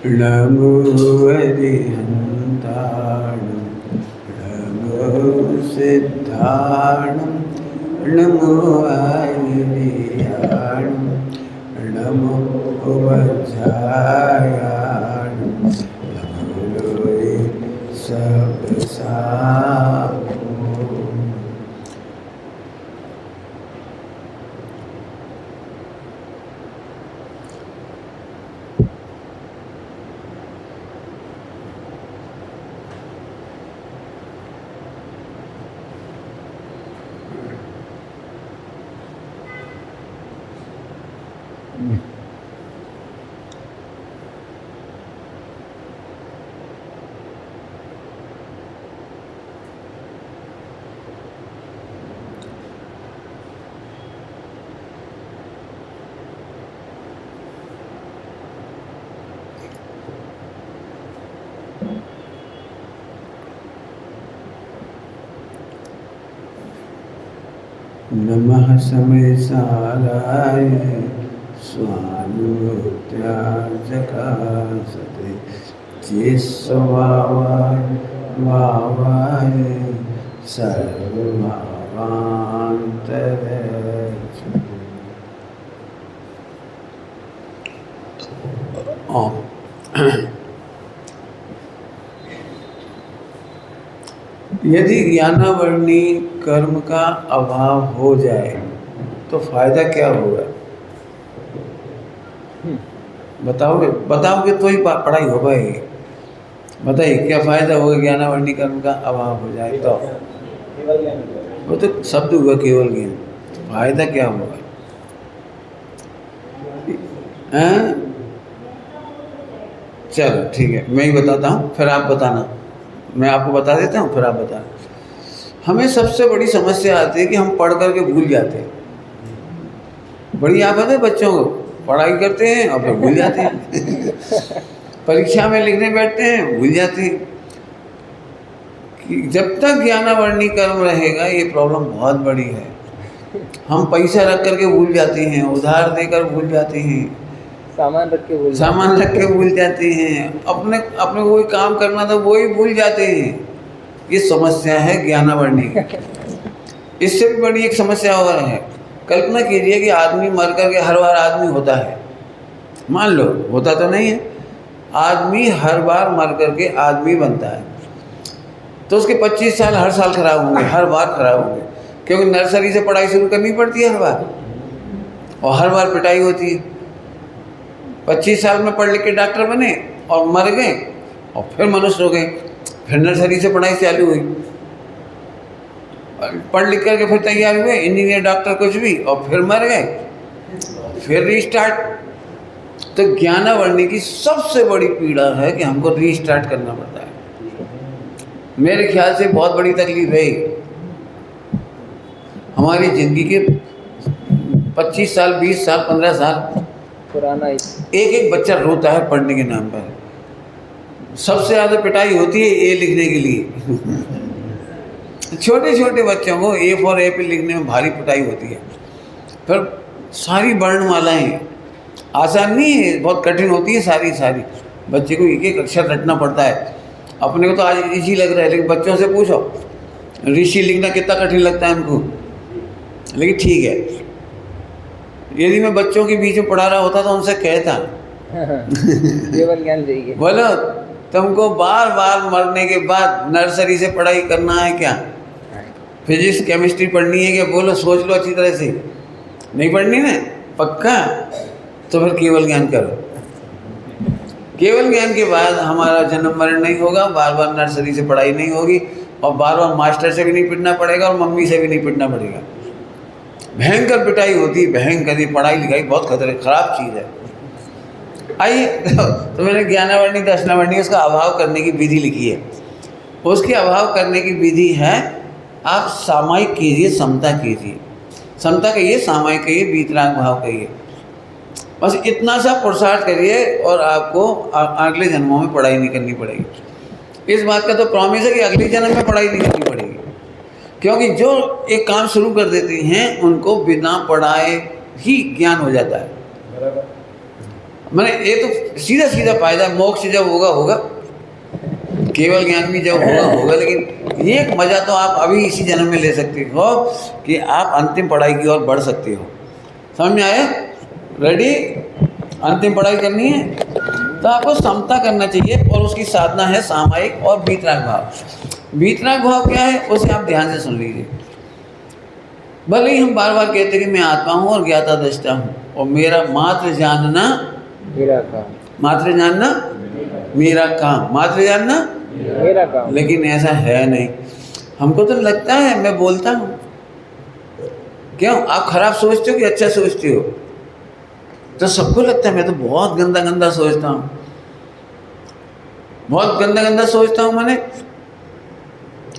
नमो अरिहन्ताणं नमो सिद्धाणं नमो आयुर्याणं नमो वज्रायाणं नमो लोये सबसामो। नमः समयसाराय स्वानुत्याजकासते चेस्वावाय वावाय सर्वभावान्तरक्षते। यदि ज्ञानावरणी कर्म का अभाव हो जाए तो फायदा क्या होगा? बताओगे तो ही पढ़ाई हो पाएगी। बताइए क्या फायदा होगा ज्ञानावरणी कर्म का अभाव हो जाए तो? वो तो शब्द हुआ केवल ज्ञान, तो फायदा क्या होगा? चलो ठीक है, मैं ही बताता हूँ फिर आप बताना। मैं आपको बता देता हूँ फिर आप बताना। हमें सबसे बड़ी समस्या आती है कि हम पढ़ करके भूल जाते हैं। बड़ी आफत है बच्चों को, पढ़ाई करते हैं और फिर भूल जाते हैं। परीक्षा में लिखने बैठते हैं, भूल जाते हैं। कि जब तक ज्ञानावरणी कर्म रहेगा ये प्रॉब्लम बहुत बड़ी है। हम पैसा रख करके भूल जाते हैं, उधार देकर भूल जाते हैं, सामान रख के भूल जाते हैं, अपने कोई काम करना था वो ही भूल जाते हैं। ये समस्या है ज्ञानावरणी की। इससे भी बड़ी एक समस्या और है। कल्पना कीजिए कि आदमी मर करके हर बार आदमी होता है। मान लो होता तो नहीं है, आदमी हर बार मर करके आदमी बनता है, तो उसके 25 साल हर साल खराब होंगे, हर बार खराब होंगे, क्योंकि नर्सरी से पढ़ाई शुरू करनी पड़ती है हर बार, और हर बार पिटाई होती है। 25 साल में पढ़ लिख के डॉक्टर बने और मर गए, और फिर मनुष्य हो गए, फिर नर्सरी से पढ़ाई चालू हुई, पढ़ लिख करके फिर तैयार हुए इंजीनियर डॉक्टर कुछ भी, और फिर मर गए, फिर रीस्टार्ट। तो ज्ञानावरणी की सबसे बड़ी पीड़ा है कि हमको रीस्टार्ट करना पड़ता है। मेरे ख्याल से बहुत बड़ी तकलीफ है हमारी ज़िंदगी के 25 साल 20 साल 15 साल पुराना एक बच्चा रोता है पढ़ने के नाम पर। सबसे ज़्यादा पिटाई होती है ए लिखने के लिए। छोटे छोटे बच्चों को ए फॉर एप्पल लिखने में भारी पिटाई होती है। फिर सारी वर्णमालाएं आसान नहीं है, बहुत कठिन होती है सारी बच्चे को एक एक अक्षर रटना पड़ता है। अपने को तो आज इजी लग रहा है, लेकिन बच्चों से पूछो ऋषि लिखना कितना कठिन लगता है उनको। लेकिन ठीक है, यदि मैं बच्चों के बीच में पढ़ा रहा होता तो उनसे कहता केवल ज्ञान चाहिए, बोलो तुमको बार बार मरने के बाद नर्सरी से पढ़ाई करना है क्या? फिजिक्स केमिस्ट्री पढ़नी है क्या? बोलो, सोच लो अच्छी तरह से। नहीं पढ़नी ना पक्का? तो फिर केवल ज्ञान करो। केवल ज्ञान के बाद हमारा जन्म मरण नहीं होगा, बार बार नर्सरी से पढ़ाई नहीं होगी, और बार बार मास्टर से भी नहीं पिटना पड़ेगा और मम्मी से भी नहीं पिटना पड़ेगा। भयंकर पिटाई होती है, भयंकर। ये पढ़ाई लिखाई बहुत खराब चीज़ है। आइए, तो मैंने ज्ञानावरणी दर्शनावरणी उसका अभाव करने की विधि लिखी है। उसके अभाव करने की विधि है, आप सामायिक कीजिए, समता कीजिए। समता कहिए, सामायिक कहिए, वीतराग भाव कहिए। बस इतना सा पुरुषार्थ करिए और आपको अगले जन्मों में पढ़ाई नहीं करनी पड़ेगी। इस बात का तो प्रॉमिस है कि अगले जन्म में पढ़ाई नहीं करनी पड़ेगी, क्योंकि जो एक काम शुरू कर देते हैं उनको बिना पढ़ाए ही ज्ञान हो जाता है। मैंने ये तो सीधा सीधा फायदा, मोक्ष जब होगा होगा, केवल ज्ञान भी जब होगा होगा, लेकिन ये एक मज़ा तो आप अभी इसी जन्म में ले सकते हो कि आप अंतिम पढ़ाई की ओर बढ़ सकते हो। समझ में आया? रेडी? अंतिम पढ़ाई करनी है तो आपको समता करना चाहिए, और उसकी साधना है सामायिक और वीतराग भाव। वीतराग भाव क्या है उसे आप ध्यान से सुन लीजिए। भले ही हम बार बार कहते हैं कि मैं आत्मा हूँ और ज्ञाता दृष्टा हूँ, और मेरा मात्र जानना मेरा काम, मात्र जानना मेरा काम, मात्र जानना मेरा काम, लेकिन ऐसा है नहीं। हमको तो लगता है मैं बोलता हूँ। क्यों? आप खराब सोचते हो कि अच्छा सोचते हो? तो सबको लगता है मैं तो बहुत गंदा गंदा सोचता हूँ, बहुत गंदा गंदा सोचता हूँ। मैंने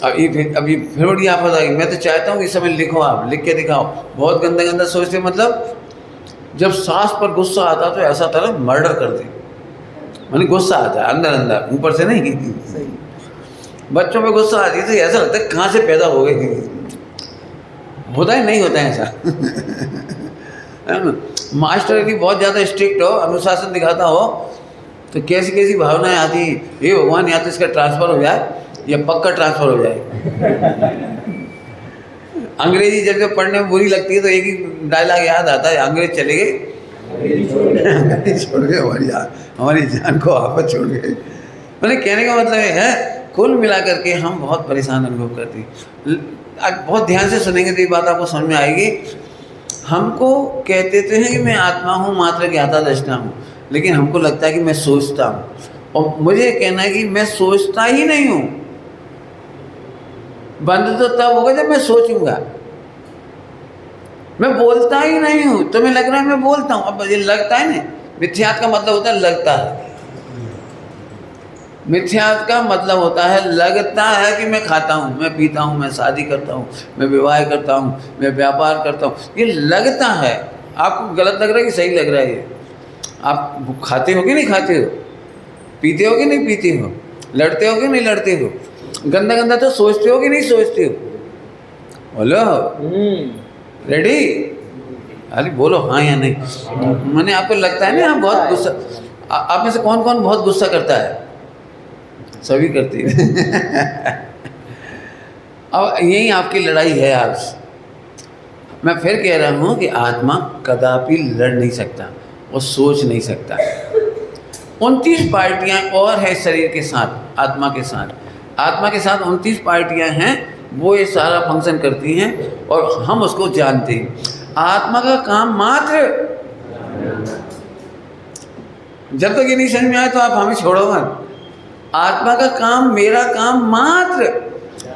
अभी फिर बड़ी आफत आएगी। मैं तो चाहता हूँ कि इस समय लिखो, आप लिख के दिखाओ। बहुत गंदा गंदा सोचते मतलब जब सास पर गुस्सा आता तो ऐसा था ना मर्डर कर दे, मैंने गुस्सा आता है अंदर अंदर, ऊपर से नहीं। बच्चों पे गुस्सा आती है तो ऐसा लगता है कहाँ से पैदा हो गए। होता है नहीं होता है ऐसा? मास्टर यदि बहुत ज़्यादा स्ट्रिक्ट हो, अनुशासन दिखाता हो, तो कैसी कैसी भावनाएं आती, ये भगवान या तो इसका ट्रांसफ़र हो जाए या पक्का ट्रांसफ़र हो जाए। अंग्रेजी जब पढ़ने में बुरी लगती है तो एक ही डायलॉग याद आता है, अंग्रेज चले गए, अंग्रेज छोड़ गए हमारी जान को आफत छोड़ गए। मैंने कहने का मतलब है कुल मिलाकर के हम बहुत परेशान अनुभव करते हैं। आज बहुत ध्यान से सुनेंगे तो ये बात आपको समझ में आएगी। हमको कहते तो हैं कि मैं आत्मा हूँ, मात्र ज्ञाता दृष्टा हूँ, लेकिन हमको लगता है कि मैं सोचता हूँ, और मुझे कहना है कि मैं सोचता ही नहीं हूँ। बंद तो तब होगा जब मैं सोचूंगा। मैं बोलता ही नहीं हूँ, तुम्हें लग रहा है मैं बोलता हूँ। अब ये लगता है ना, मिथ्यात का मतलब होता है लगता है। मिथ्यात का मतलब होता है लगता है कि मैं खाता हूँ, मैं पीता हूँ, मैं शादी करता हूँ, मैं विवाह करता हूँ, मैं व्यापार करता हूँ। ये लगता है। आपको गलत लग रहा है कि सही लग रहा है? ये आप खाते हो कि नहीं खाते हो, पीते हो कि नहीं पीते हो, लड़ते हो कि नहीं लड़ते हो, गंदा गंदा तो सोचते हो कि नहीं सोचते हो? बोलो रेडी? अरे बोलो हाँ या नहीं। मैंने आपको लगता है ना आप बहुत गुस्सा, आप में से कौन कौन बहुत गुस्सा करता है? सभी करते हैं। अब यही आपकी लड़ाई है आज। मैं फिर कह रहा हूँ कि आत्मा कदापि लड़ नहीं सकता और सोच नहीं सकता। 29 पार्टियाँ और है शरीर के साथ, आत्मा के साथ। आत्मा के साथ 29 पार्टियाँ हैं, वो ये सारा फंक्शन करती हैं और हम उसको जानते हैं। आत्मा का काम मात्र, जब तक ये नहीं समझ में आए तो आप हमें छोड़ो मत। आत्मा का काम, मेरा काम मात्र।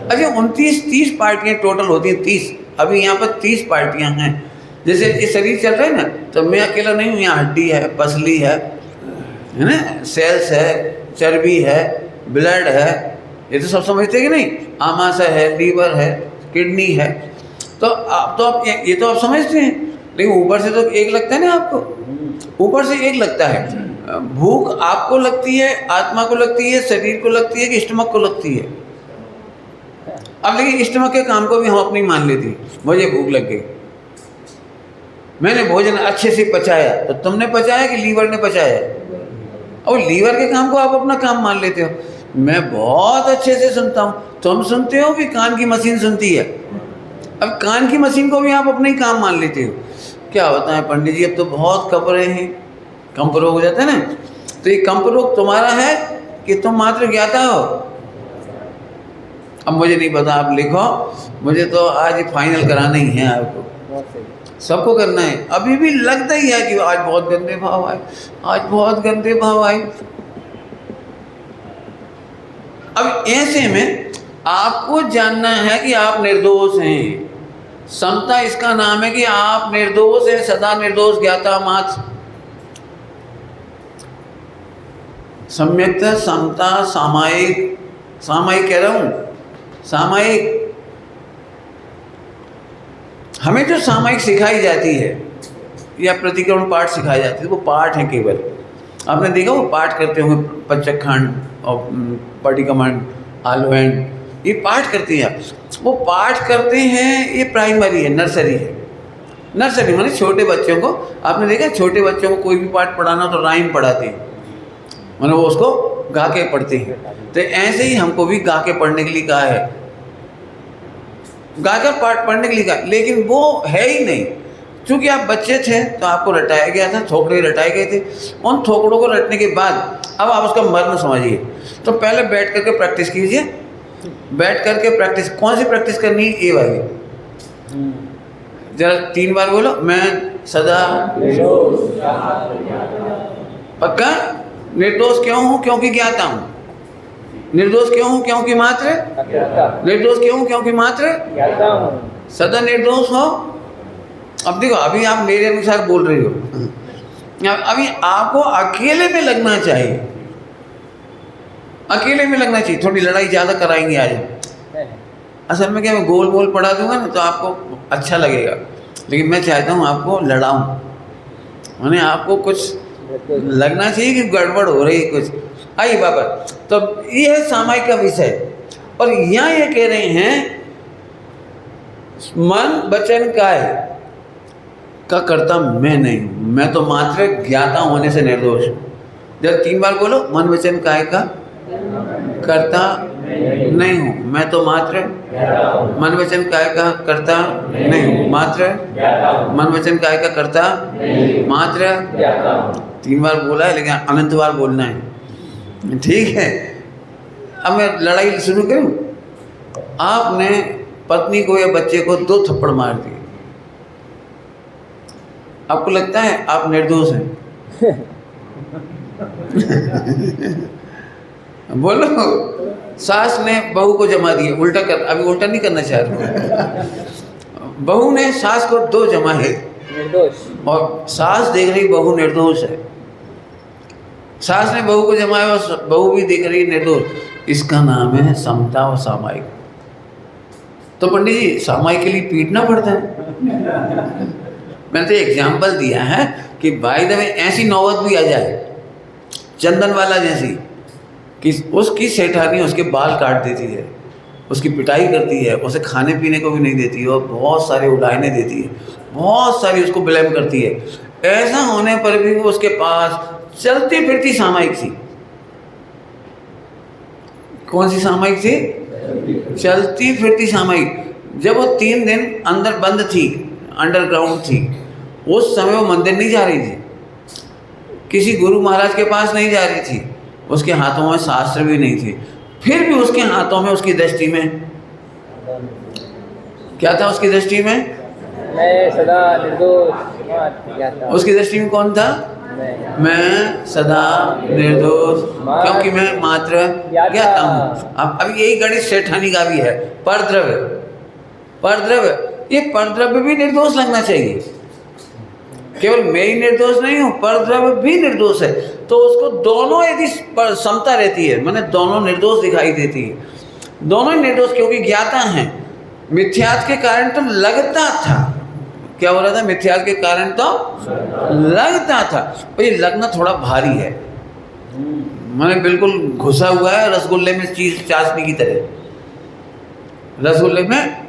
अच्छा 29-30 पार्टियाँ टोटल होती हैं, 30। अभी यहाँ पर 30 पार्टियाँ हैं। जैसे ये शरीर चल रहा है ना, तो मैं अकेला नहीं हूँ। यहाँ हड्डी है, पसली है ना, सेल्स है, चर्बी है, ब्लड है, ये तो सब समझते हैं कि नहीं? आमाशय है, लीवर है, किडनी है। तो आप ये तो आप समझते हैं, लेकिन ऊपर से तो एक लगता है ना आपको, ऊपर से एक लगता है। भूख आपको लगती है, आत्मा को लगती है, शरीर को लगती है कि स्टमक को लगती है? अब लेकिन स्टमक के काम को भी हम अपनी मान लेते हैं। मुझे भूख लग गई, मैंने भोजन अच्छे से पचाया, तो तुमने पचाया कि लीवर ने पचाया? और लीवर के काम को आप अपना काम मान लेते हो। मैं बहुत अच्छे से सुनता हूँ, तुम सुनते हो कि कान की मशीन सुनती है? अब कान की मशीन को भी आप अपने ही काम मान लेते हो। क्या होता है पंडित जी, अब तो बहुत कपड़े हैं, कंप रोग हो जाता है ना। तो ये कंप रोग तुम्हारा है कि तुम मात्र ज्ञाता हो? अब मुझे नहीं पता, आप लिखो। मुझे तो आज फाइनल कराना ही है आपको, सबको करना है। अभी भी लगता ही है कि आज बहुत गंदे भाव आए, आज बहुत गंदे भाव आए। अब ऐसे में आपको जानना है कि आप निर्दोष हैं। समता इसका नाम है कि आप निर्दोष हैं, सदा निर्दोष ज्ञाता मात्र। सम्यक्ता, समता, सामायिक, सामायिक कह रहा हूँ, सामायिक। हमें जो सामायिक सिखाई जाती है या प्रतिक्रमण पाठ सिखाई जाती है, वो पाठ है केवल। आपने देखा वो पाठ करते होंगे, पंचखंड और पटिकमंड, आलोहन, ये पाठ करते हैं। वो पाठ करते हैं, ये प्राइमरी है, नर्सरी है। नर्सरी माने छोटे बच्चों को, आपने देखा छोटे बच्चों को कोई भी पाठ पढ़ाना तो राइम पढ़ाते हैं, माने वो उसको गा के पढ़ते हैं। तो ऐसे ही हमको भी गा के पढ़ने के लिए कहा है, गा कर पाठ पढ़ने के लिए कहा, लेकिन वो है ही नहीं। चूँकि आप बच्चे थे तो आपको रटाया गया था, थोकड़े रटाए गए थे। उन थोकड़ों को रटने के बाद अब आप उसका मर्म समझिए। तो पहले बैठ करके प्रैक्टिस कीजिए, बैठ करके प्रैक्टिस। कौन सी प्रैक्टिस करनी है? ये वाली। जरा 3 बार बोलो, मैं सदा पक्का निर्दोष क्यों हूँ? क्योंकि ज्ञाता हूँ। निर्दोष क्यों हूँ? क्योंकि मात्र निर्दोष क्यों हूँ? क्योंकि मात्र सदा निर्दोष हो। अब देखो, अभी आप मेरे अनुसार बोल रही हो, अभी आपको अकेले में लगना चाहिए, अकेले में लगना चाहिए। थोड़ी लड़ाई ज़्यादा कराएंगे आज। असल में क्या, मैं गोल गोल पढ़ा दूंगा ना तो आपको अच्छा लगेगा, लेकिन मैं चाहता हूँ आपको लड़ाऊँ, माने आपको कुछ लगना चाहिए कि गड़बड़ हो रही है कुछ। आइए वापस। तो ये है सामायिक का विषय, और यहाँ ये कह रहे हैं मन वचन काय का कर्ता मैं नहीं हूँ, मैं तो मात्र ज्ञाता होने से निर्दोष हूँ। जब 3 बार बोलो, मन वचन काय का कर्ता नहीं हूँ, मैं तो मात्र मन वचन काय का कर्ता नहीं हूँ, मात्र मन वचन काय का कर्ता मात्र। 3 बार बोला है, लेकिन अनंत बार बोलना है, ठीक है। अब मैं लड़ाई शुरू करूँ। आपने पत्नी को या बच्चे को 2 थप्पड़ मार दिए, आपको लगता है आप निर्दोष हैं? बोलो। सास ने बहू को जमा दिया, उल्टा कर, अभी उल्टा नहीं करना चाह रहा। बहू ने सास को 2 जमा है, निर्दोष, और सास देख रही बहू निर्दोष है। सास ने बहू को जमाया और बहू भी देख रही निर्दोष। इसका नाम है समता और सामायिक। तो पंडित जी, सामायिक के लिए पीटना पड़ता है। मैंने तो एग्जाम्पल दिया है कि भाई द वे ऐसी नौबत भी आ जाए चंदन वाला जैसी, कि उसकी सेठानी उसके बाल काट देती है, उसकी पिटाई करती है, उसे खाने पीने को भी नहीं देती है, और बहुत सारे उड़ाने देती है, बहुत सारी उसको ब्लेम करती है। ऐसा होने पर भी वो उसके पास चलती फिरती सामायिक थी। कौन सी सामायिक थी? चलती फिरती सामायिक। जब वो 3 दिन अंदर बंद थी, अंडरग्राउंड थी, उस समय वो मंदिर नहीं जा रही थी, किसी गुरु महाराज के पास नहीं जा रही थी, उसके हाथों में शास्त्र भी नहीं थे, फिर भी उसके हाथों में, उसकी दृष्टि में क्या था? उसकी दृष्टि में मैं सदा निर्दोष। उसकी दृष्टि में कौन था? मैं सदा निर्दोष, क्योंकि मैं मात्र ज्ञाता हूँ। अब यही गणित सेठानी का भी है। परद्रव्य, परद्रव्य, ये परद्रव्य भी निर्दोष लगना चाहिए। केवल मैं ही निर्दोष नहीं हूँ, परद्रव्य भी निर्दोष है। तो उसको दोनों यदि समता रहती है, माने दोनों निर्दोष दिखाई देती है, दोनों ही निर्दोष, क्योंकि ज्ञाता हैं। मिथ्यात्व के कारण तो लगता था, क्या हो रहा था? मिथ्यात्व के कारण तो लगता था। और ये लगना थोड़ा भारी है, माने बिल्कुल घुसा हुआ है रसगुल्ले में, चीज चाशनी की तरह। रसगुल्ले में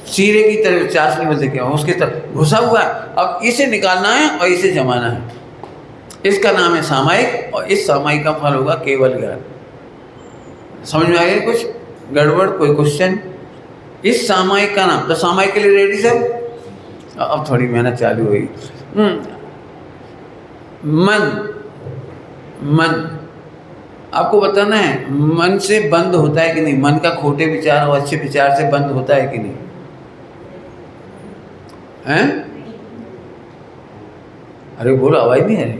शीरे की तरह चाशनी बोलते क्या, उसके तरह घुसा हुआ है। अब इसे निकालना है और इसे जमाना है। इसका नाम है सामायिक, और इस सामायिक का फल होगा केवल ज्ञान। समझ में आ गया कुछ गड़बड़? कोई क्वेश्चन? इस सामायिक का नाम, तो सामायिक के लिए रेडी सब? अब थोड़ी मेहनत चालू हुई। मन, मन आपको बताना है, मन से बंद होता है कि नहीं? मन का खोटे विचार और अच्छे विचार से बंद होता है कि नहीं? हैं? अरे बोलो, आवाज नहीं आ रही।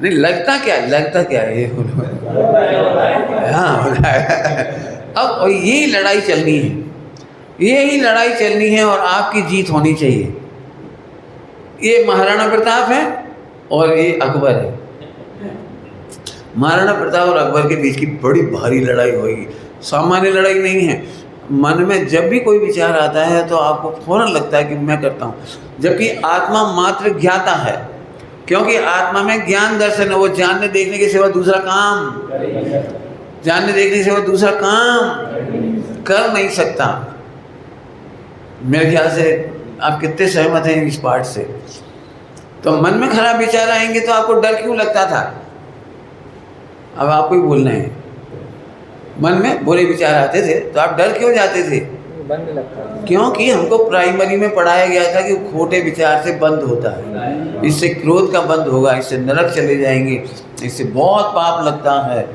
नहीं, लगता क्या है? लगता क्या है ये बोलो। हाँ, अब यही लड़ाई चलनी है, यही लड़ाई चलनी है, और आपकी जीत होनी चाहिए। ये महाराणा प्रताप है और ये अकबर है। महाराणा प्रताप और अकबर के बीच की बड़ी भारी लड़ाई होगी, सामान्य लड़ाई नहीं है। मन में जब भी कोई विचार आता है तो आपको फौरन लगता है कि मैं करता हूँ, जबकि आत्मा मात्र ज्ञाता है, क्योंकि आत्मा में ज्ञान दर्शन है। वो जानने देखने के सिवा दूसरा काम, जानने देखने के सिवा दूसरा काम कर नहीं सकता। मेरे ख्याल से आप कितने सहमत हैं इस पार्ट से? तो मन में खराब विचार आएंगे तो आपको डर क्यों लगता था? अब आपको ही बोलना है। मन में बुरे विचार आते थे तो आप डर क्यों जाते थे? बंद लगता है। क्योंकि हमको प्राइमरी में पढ़ाया गया था कि खोटे विचार से बंद होता है, इससे क्रोध का बंद होगा, इससे नरक चले जाएंगे, इससे बहुत पाप लगता है।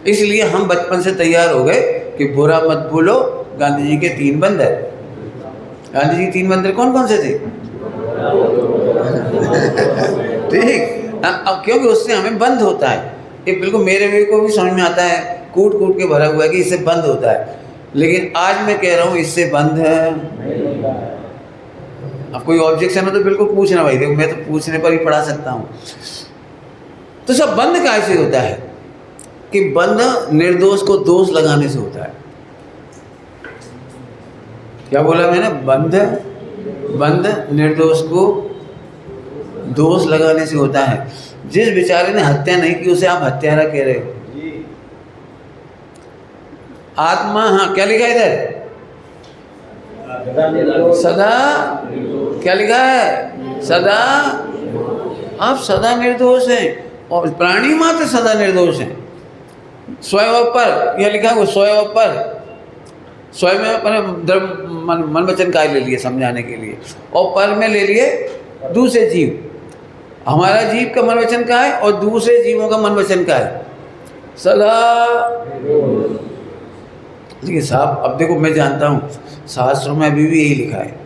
इसलिए हम बचपन से तैयार हो गए कि बुरा मत बोलो। गांधी जी के 3 बंदर, गांधी जी 3 बंदर कौन कौन से थे? ठीक। अब क्योंकि उससे हमें बंद होता है। ये बिल्कुल मेरे को भी समझ में आता है, कूट कूट के भरा हुआ है कि इससे बंद होता है, लेकिन आज मैं कह रहा हूँ इससे बंद है। अब कोई ऑब्जेक्शन हो तो बिल्कुल पूछना भाई, देखो मैं तो पूछने पर ही पढ़ा सकता हूँ। तो सब बंद कैसे होता है? कि बंद निर्दोष को दोष लगाने से होता है। क्या बोला मैंने? बंद निर्दोष को दोष लगाने से होता है। जिस बेचारे ने हत्या नहीं की उसे आप हत्यारा कह रहे हो। आत्मा, हाँ क्या लिखा है इधर? सदा, क्या लिखा है? सदा, आप सदा निर्दोष हैं और प्राणी मात्र सदा निर्दोष हैं। स्वयं पर यह लिखा है, स्वयं पर, स्वयं मन वचन काय ले लिए समझाने के लिए, और पर में ले लिए दूसरे जीव। हमारा जीव का मन वचन का है और दूसरे जीवों का मन वचन का है सदा। देखिए साहब, अब देखो मैं जानता हूँ शास्त्रों में अभी भी यही लिखा है।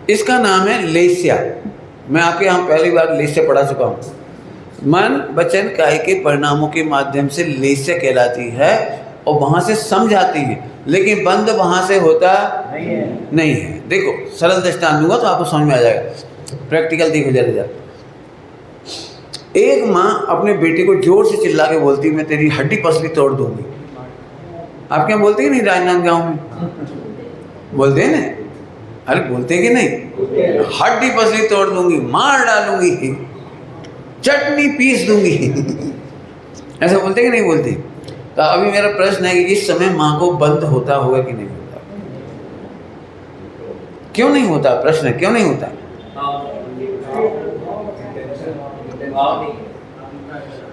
इसका नाम है लेस्या। मैं आपके यहाँ पहली बार लेस्या पढ़ा चुका हूँ। मन वचन काय के परिणामों के माध्यम से लेस्या कहलाती है और वहाँ से समझ आती है, लेकिन बंद वहाँ से होता नहीं है। देखो सरल दृष्टांत दूंगा तो आपको समझ में आ जाएगा। प्रैक्टिकल देखो जरा। एक माँ अपने बेटे को जोर से चिल्ला के बोलती, मैं तेरी हड्डी पसली तोड़ दूंगी। आप क्या बोलते हैं? नहीं, राजनांदगांव में बोलते हैं ना? अरे बोलते हैं कि नहीं? हड्डी पसली तोड़ दूंगी, मार डालूंगी, चटनी पीस दूंगी। ऐसा बोलते कि नहीं बोलते? तो अभी मेरा प्रश्न है कि इस समय माँ को बंद होता होगा कि नहीं होता? क्यों नहीं होता? प्रश्न है, क्यों नहीं होता?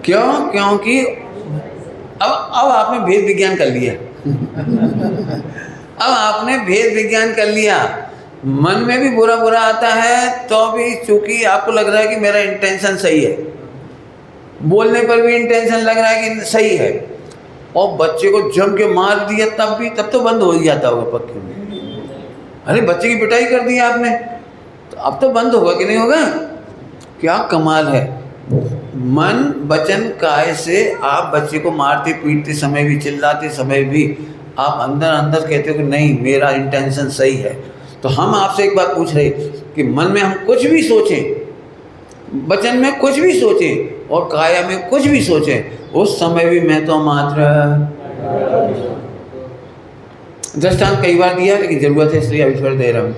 क्यों? क्योंकि अब आपने भेद विज्ञान कर लिया। अब आपने भेद विज्ञान कर लिया। मन में भी बुरा बुरा आता है तो भी चूंकि आपको लग रहा है कि मेरा इंटेंशन सही है, बोलने पर भी इंटेंशन लग रहा है कि सही है, और बच्चे को जम के मार दिया तब तो बंद हो ही जाता होगा पक्के में। अरे बच्चे की पिटाई कर दी आपने तो अब तो बंद होगा कि नहीं होगा? क्या कमाल है। मन वचन काय से आप बच्चे को मारते पीटते समय भी, चिल्लाते समय भी आप अंदर अंदर कहते हो कि नहीं मेरा इंटेंशन सही है। तो हम आपसे एक बात पूछ रहे कि मन में हम कुछ भी सोचें, वचन में कुछ भी सोचें और काया में कुछ भी सोचें, उस समय भी मैं तो मात्र। दृष्टांत कई बार दिया लेकिन जरूरत है इसलिए अभी फिर दे रहा हूँ।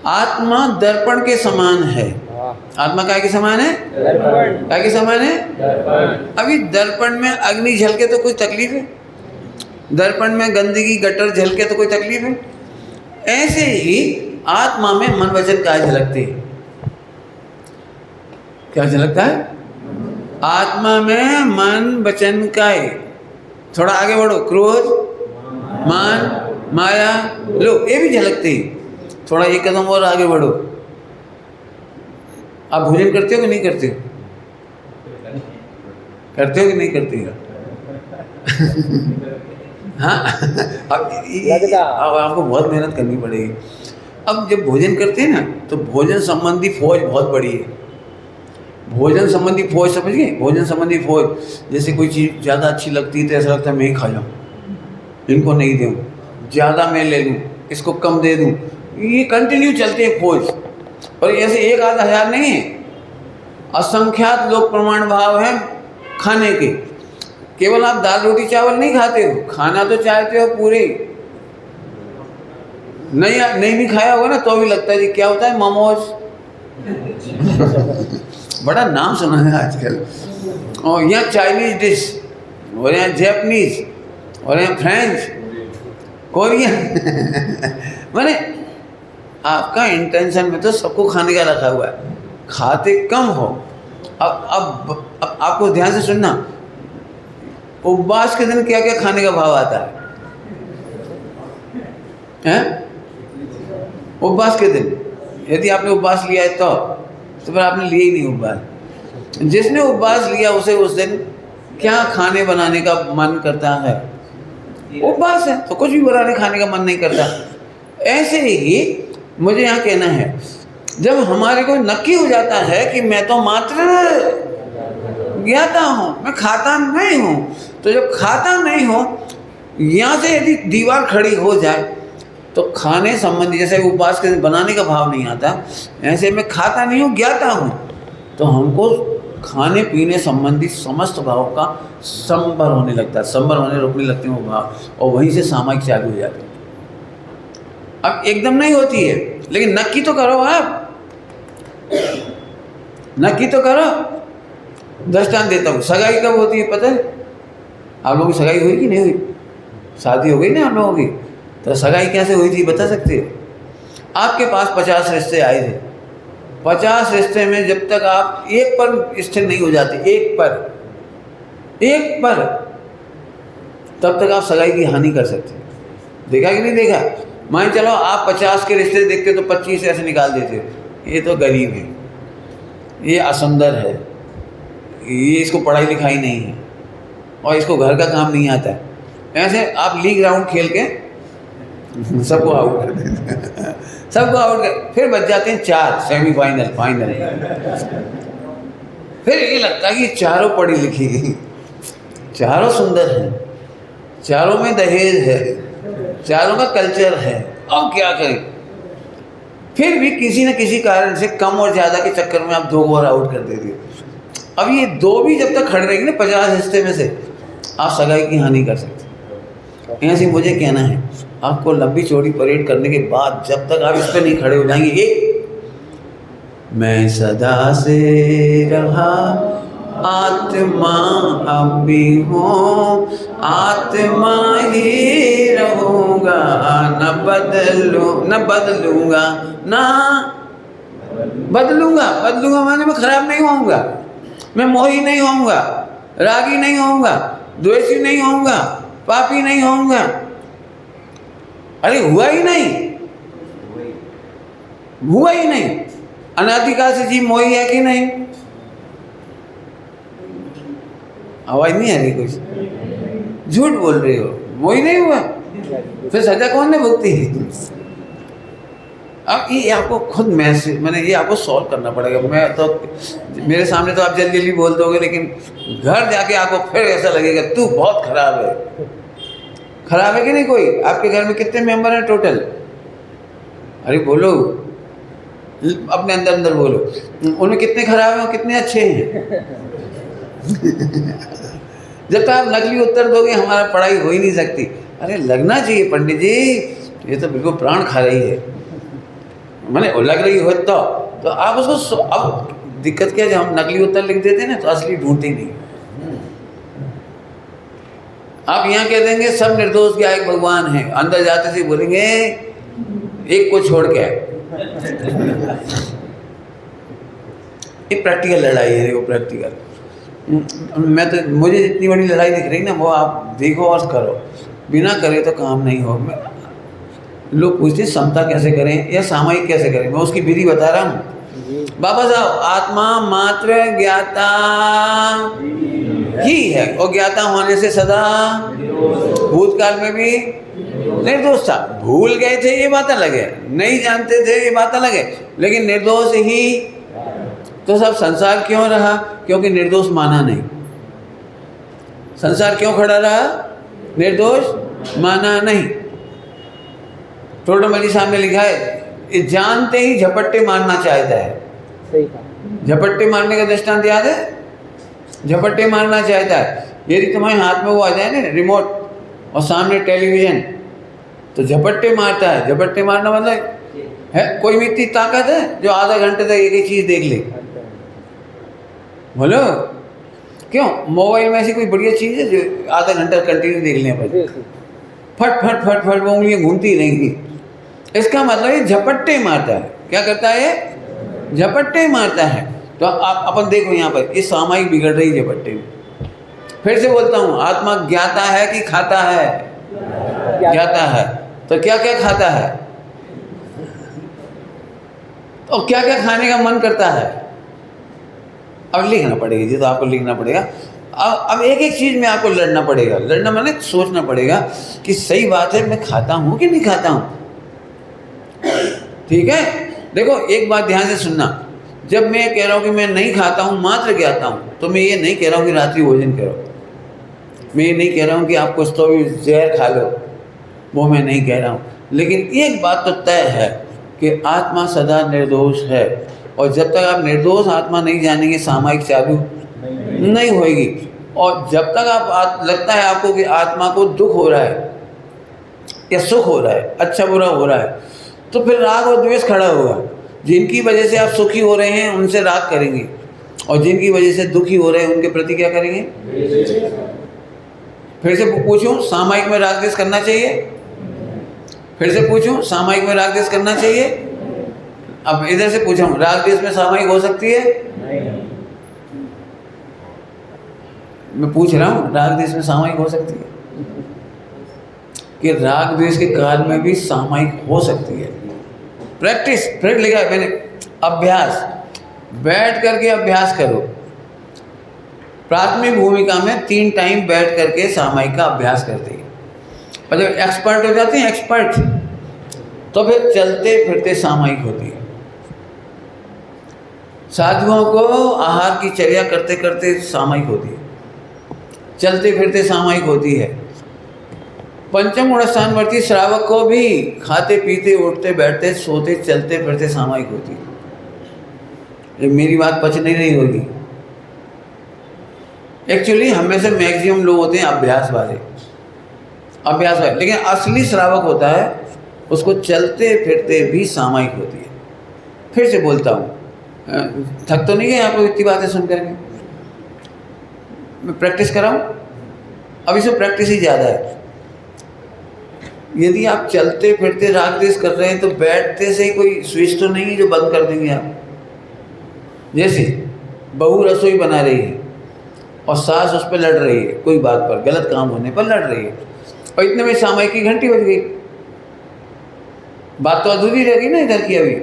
आत्मा दर्पण के समान है। आत्मा काय के समान है? दर्पण। काय के समान है? दर्पण। अभी दर्पण में अग्नि झलके तो कोई तकलीफ है? दर्पण में गंदगी गटर झलके तो कोई तकलीफ है? ऐसे ही आत्मा में मन वचन काय झलकते हैं। क्या झलकता है? आत्मा में मन वचन काय। थोड़ा आगे बढ़ो, क्रोध, मान, माया, लोभ, ये भी झलकते हैं। थोड़ा एक कदम और आगे बढ़ो। आप भोजन करते हो कि नहीं करते हो? करते हो कि नहीं करते हो? हाँ। अब आपको बहुत मेहनत करनी पड़ेगी। अब जब भोजन करते हैं ना तो भोजन संबंधी फौज बहुत बड़ी है। भोजन संबंधी फौज, समझ गए? भोजन संबंधी फौज, जैसे कोई चीज़ ज़्यादा अच्छी लगती है तो ऐसा लगता है मैं ही खा जाऊँ, इनको नहीं दूँ, ज़्यादा मैं ले लूँ, इसको कम दे दूँ। ये कंटिन्यू चलते हैं फौज। और ऐसे 1-1000 नहीं है, असंख्यात लोग प्रमाण भाव हैं खाने के। केवल आप दाल रोटी चावल नहीं खाते हो, खाना तो चाहते हो पूरे। नहीं भी खाया होगा ना तो भी लगता है कि क्या होता है, मोमोज। बड़ा नाम सुना है आजकल। और यहाँ चाइनीज डिश, और यहाँ जैपनीज, और यहाँ फ्रेंच, कोरियन। माने आपका इंटेंशन में तो सबको खाने का रखा हुआ है, खाते कम हो। अब आपको ध्यान से सुनना, उपवास के दिन क्या क्या खाने का भाव आता है? उपवास के दिन यदि आपने उपवास लिया है तो फिर आपने लिया ही नहीं उपवास। जिसने उपवास लिया उसे उस दिन क्या खाने बनाने का मन करता है? उपवास है तो कुछ भी बनाने खाने का मन नहीं करता। ऐसे ही मुझे यहाँ कहना है, जब हमारे को नक्की हो जाता है कि मैं तो मात्र ज्ञाता हूँ, मैं खाता नहीं हूँ, तो जब खाता नहीं हूँ, यहाँ से यदि दीवार खड़ी हो जाए तो खाने संबंधी, जैसे उपवास के बनाने का भाव नहीं आता, ऐसे मैं खाता नहीं हूँ, ज्ञाता हूँ, तो हमको खाने पीने संबंधी समस्त भाव का संबर होने लगता है, संबर होने रुकने लगते हैं वो भाव, और वहीं से सामायिक चालू हो जाती है। अब एकदम नहीं होती है, लेकिन नक्की तो करो, आप नक्की तो करो। दृष्टांत देता हूँ, सगाई कब होती है पता है? आप लोगों की सगाई हुई कि नहीं हुई? शादी हो गई ना आप लोगों की, तो सगाई कैसे हुई थी बता सकते हो? आपके पास 50 रिश्ते आए थे, 50 रिश्ते में जब तक आप एक पर स्थिर नहीं हो जाते, एक पर, तब तक आप सगाई की हानि कर सकते। देखा कि नहीं देखा? मान चलो आप 50 के रिश्ते देखते तो 25 ऐसे निकाल देते, ये तो गरीब है, ये असुंदर है, ये इसको पढ़ाई लिखाई नहीं है, और इसको घर का काम नहीं आता है। ऐसे आप लीग राउंड खेल के सबको आउट कर देते सबको आउट कर, फिर बच जाते हैं 4 सेमीफाइनल, फाइनल। फिर ये लगता है कि चारों पढ़ी लिखी, चारों सुंदर हैं, चारों में दहेज है, चारों का कल्चर है, अब क्या करें? फिर भी किसी न किसी कारण से कम और ज़्यादा के चक्कर में आप 2 और आउट कर देते। अब ये 2 भी जब तक खड़े रहेंगे ना 50 हिस्से में से, आप सगाई की हानि कर सकते। ऐसे मुझे कहना है, आपको लंबी चौड़ी परेड करने के बाद जब तक आप इस पर नहीं खड़े हो जाएंगे, एक मैं सदा से रहा आत्मा अब भी हूँ, आत्मा ही रहूँगा, न बदलूँगा ना बदलूँगा माने मैं खराब नहीं होऊंगा, मैं मोही नहीं होऊंगा, रागी नहीं होऊंगा, द्वेषी नहीं होऊंगा, पापी नहीं होऊंगा। अरे हुआ ही नहीं। अनादिकाल से जीव मोही है कि नहीं? आवाज नहीं आ रही कुछ? झूठ बोल रहे हो, मोही नहीं हुआ, फिर सजा कौन ने भुगती? अब ये आपको खुद मैंने ये आपको सॉल्व करना पड़ेगा। मैं तो मेरे सामने तो आप जल्दी जल्दी बोल दोगे, लेकिन घर जाके आपको फिर ऐसा लगेगा तू बहुत खराब है। खराब है कि नहीं? कोई आपके घर में कितने मेंबर हैं टोटल? अरे बोलो, अपने अंदर बोलो, उनमें कितने खराब हैं और कितने अच्छे हैं? जब तक आप नकली उत्तर दोगे हमारा पढ़ाई हो ही नहीं सकती। अरे लगना चाहिए पंडित जी, ये तो बिल्कुल प्राण खा रही है, मैंने लग रही हो तो आप उसको। अब दिक्कत क्या है, जब हम नकली उत्तर लिख देते हैं ना तो असली ढूंढते ही नहीं। आप यहाँ कह देंगे सब निर्दोष क्या एक भगवान है, अंदर जाते से बोलेंगे एक को छोड़ के। ये प्रैक्टिकल लड़ाई है, वो प्रैक्टिकल। मैं तो मुझे जितनी बड़ी लड़ाई दिख रही ना वो आप देखो और करो, बिना करे तो काम नहीं हो। लोग पूछते समता कैसे करें या सामायिक कैसे करें, मैं उसकी विधि बता रहा हूँ। बाबा साहब, आत्मा मात्र ज्ञाता ही है, और ज्ञाता होने से सदा भूतकाल में भी निर्दोष था। भूल गए थे ये बात अलग है, नहीं जानते थे ये बात अलग है, लेकिन निर्दोष ही तो सब संसार क्यों रहा? क्योंकि निर्दोष माना नहीं। संसार क्यों खड़ा रहा? निर्दोष माना नहीं। टोटोमली सामने लिखा है, जानते ही झपट्टे मारना चाहता है। सही कहा। झपट्टे मारने का दृष्टांत याद है? झपट्टे मारना चाहता है। यदि तुम्हारे हाथ में वो आ जाए ना रिमोट और सामने टेलीविजन, तो झपट्टे मारता है। झपट्टे मारना मतलब है कोई भी इतनी ताकत है जो आधा घंटे तक एक ही चीज़ देख ले? बोलो क्यों? मोबाइल में ऐसी कोई बढ़िया चीज़ है जो आधा घंटा कंटिन्यू देख लें पर फट फट फट फट वो उंगलियाँ घूमती रहेंगी। इसका मतलब ये झपट्टे मारता है। क्या करता है? झपट्टे मारता है। तो आप अपन देखो यहाँ पर ये सामायिक बिगड़ रही है झपट्टे में। फिर से बोलता हूँ, आत्मा ज्ञाता है कि खाता है? ज्ञाता है। तो क्या क्या खाता है? तो क्या क्या खाने का मन करता है? अब लिखना पड़ेगा जी, तो आपको लिखना पड़ेगा। अब एक एक चीज़ में आपको लड़ना पड़ेगा। लड़ना माने सोचना पड़ेगा कि सही बात है, मैं खाता हूँ कि नहीं खाता हूँ। ठीक है, देखो एक बात ध्यान से सुनना। जब मैं कह रहा हूँ कि मैं नहीं खाता हूँ, मात्र ज्ञाता हूँ, तो मैं ये नहीं कह रहा हूँ कि रात्रि भोजन करो। मैं ये नहीं कह रहा हूँ कि आप कुछ तो भी जहर खा लो, वो मैं नहीं कह रहा हूँ। लेकिन एक बात तो तय है कि आत्मा सदा निर्दोष है, और जब तक आप निर्दोष आत्मा नहीं जानेंगे, सामायिक चालू नहीं होएगी। और जब तक आप लगता है आपको कि आत्मा को दुख हो रहा है या सुख हो रहा है, अच्छा बुरा हो रहा है, तो फिर राग और द्वेष खड़ा होगा। जिनकी वजह से आप सुखी हो रहे हैं उनसे राग करेंगे, और जिनकी वजह से दुखी हो रहे हैं उनके प्रति क्या करेंगे? फिर से पूछूं, सामायिक में राग द्वेष करना चाहिए? फिर से पूछूं, सामायिक में राग द्वेष करना चाहिए? अब इधर से पूछा हूं, राग द्वेष में सामायिक हो सकती है? मैं पूछ रहा हूं, राग द्वेष में सामायिक हो सकती है? कि राग द्वेष के काल में भी सामायिक हो सकती है। प्रैक्टिस, फिर लिखा है मैंने, अभ्यास, बैठ करके अभ्यास करो। प्राथमिक भूमिका में 3 टाइम बैठ करके सामायिक का अभ्यास करते हैं, और जब एक्सपर्ट हो जाते हैं, एक्सपर्ट, तो फिर चलते फिरते सामायिक होती है। साधुओं को आहार की चर्या करते करते सामायिक होती है, चलते फिरते सामायिक होती है। पंचम गुण स्थानवर्ती श्रावक को भी खाते पीते उठते बैठते सोते चलते फिरते सामायिक होती है। ये मेरी बात पच नहीं रही होगी। एक्चुअली हम में से मैक्सिमम लोग होते हैं अभ्यास वाले, लेकिन असली श्रावक होता है उसको चलते फिरते भी सामायिक होती है। फिर से बोलता हूँ, थक तो नहीं गए आपको इतनी बातें सुन करके? मैं प्रैक्टिस कराऊँ? अभी से प्रैक्टिस ही ज़्यादा है। यदि आप चलते फिरते राग द्वेष कर रहे हैं तो बैठते से ही कोई स्विच तो नहीं है जो बंद कर देंगे आप। जैसे बहू रसोई बना रही है और सास उस पर लड़ रही है, कोई बात पर, गलत काम होने पर लड़ रही है, और इतने में सामायिक की घंटी बज गई। बात तो अधूरी रह गई ना इधर की अभी।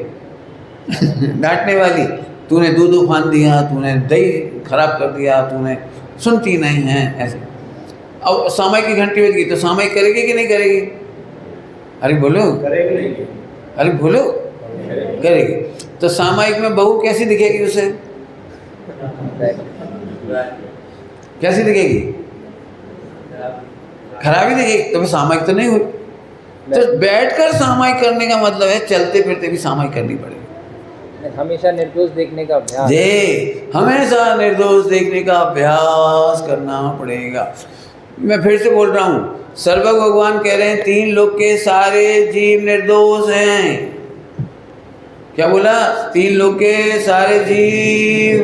डांटने वाली, तूने दूध उफान दिया, तूने दही खराब कर दिया, तूने सुनती नहीं है, ऐसे। अब सामायिक की घंटी बज गई तो सामायिक करेगी कि नहीं करेगी? अरे बोलो, करेगी। अरे बोलो, करेगी। तो सामायिक में बहू कैसी दिखेगी उसे? कैसी दिखेगी? खराब ही दिखेगी। तो फिर सामायिक तो नहीं हुई। तो बैठकर सामायिक करने का मतलब है चलते फिरते भी सामायिक करनी पड़ेगी। हमेशा निर्दोष देखने का अभ्यास, जी, हमेशा निर्दोष देखने का अभ्यास करना पड़ेगा। मैं फिर से बोल रहा हूँ, सर्वज्ञ भगवान कह रहे हैं 3 लोक के सारे जीव निर्दोष हैं। क्या बोला? 3 लोक के सारे जीव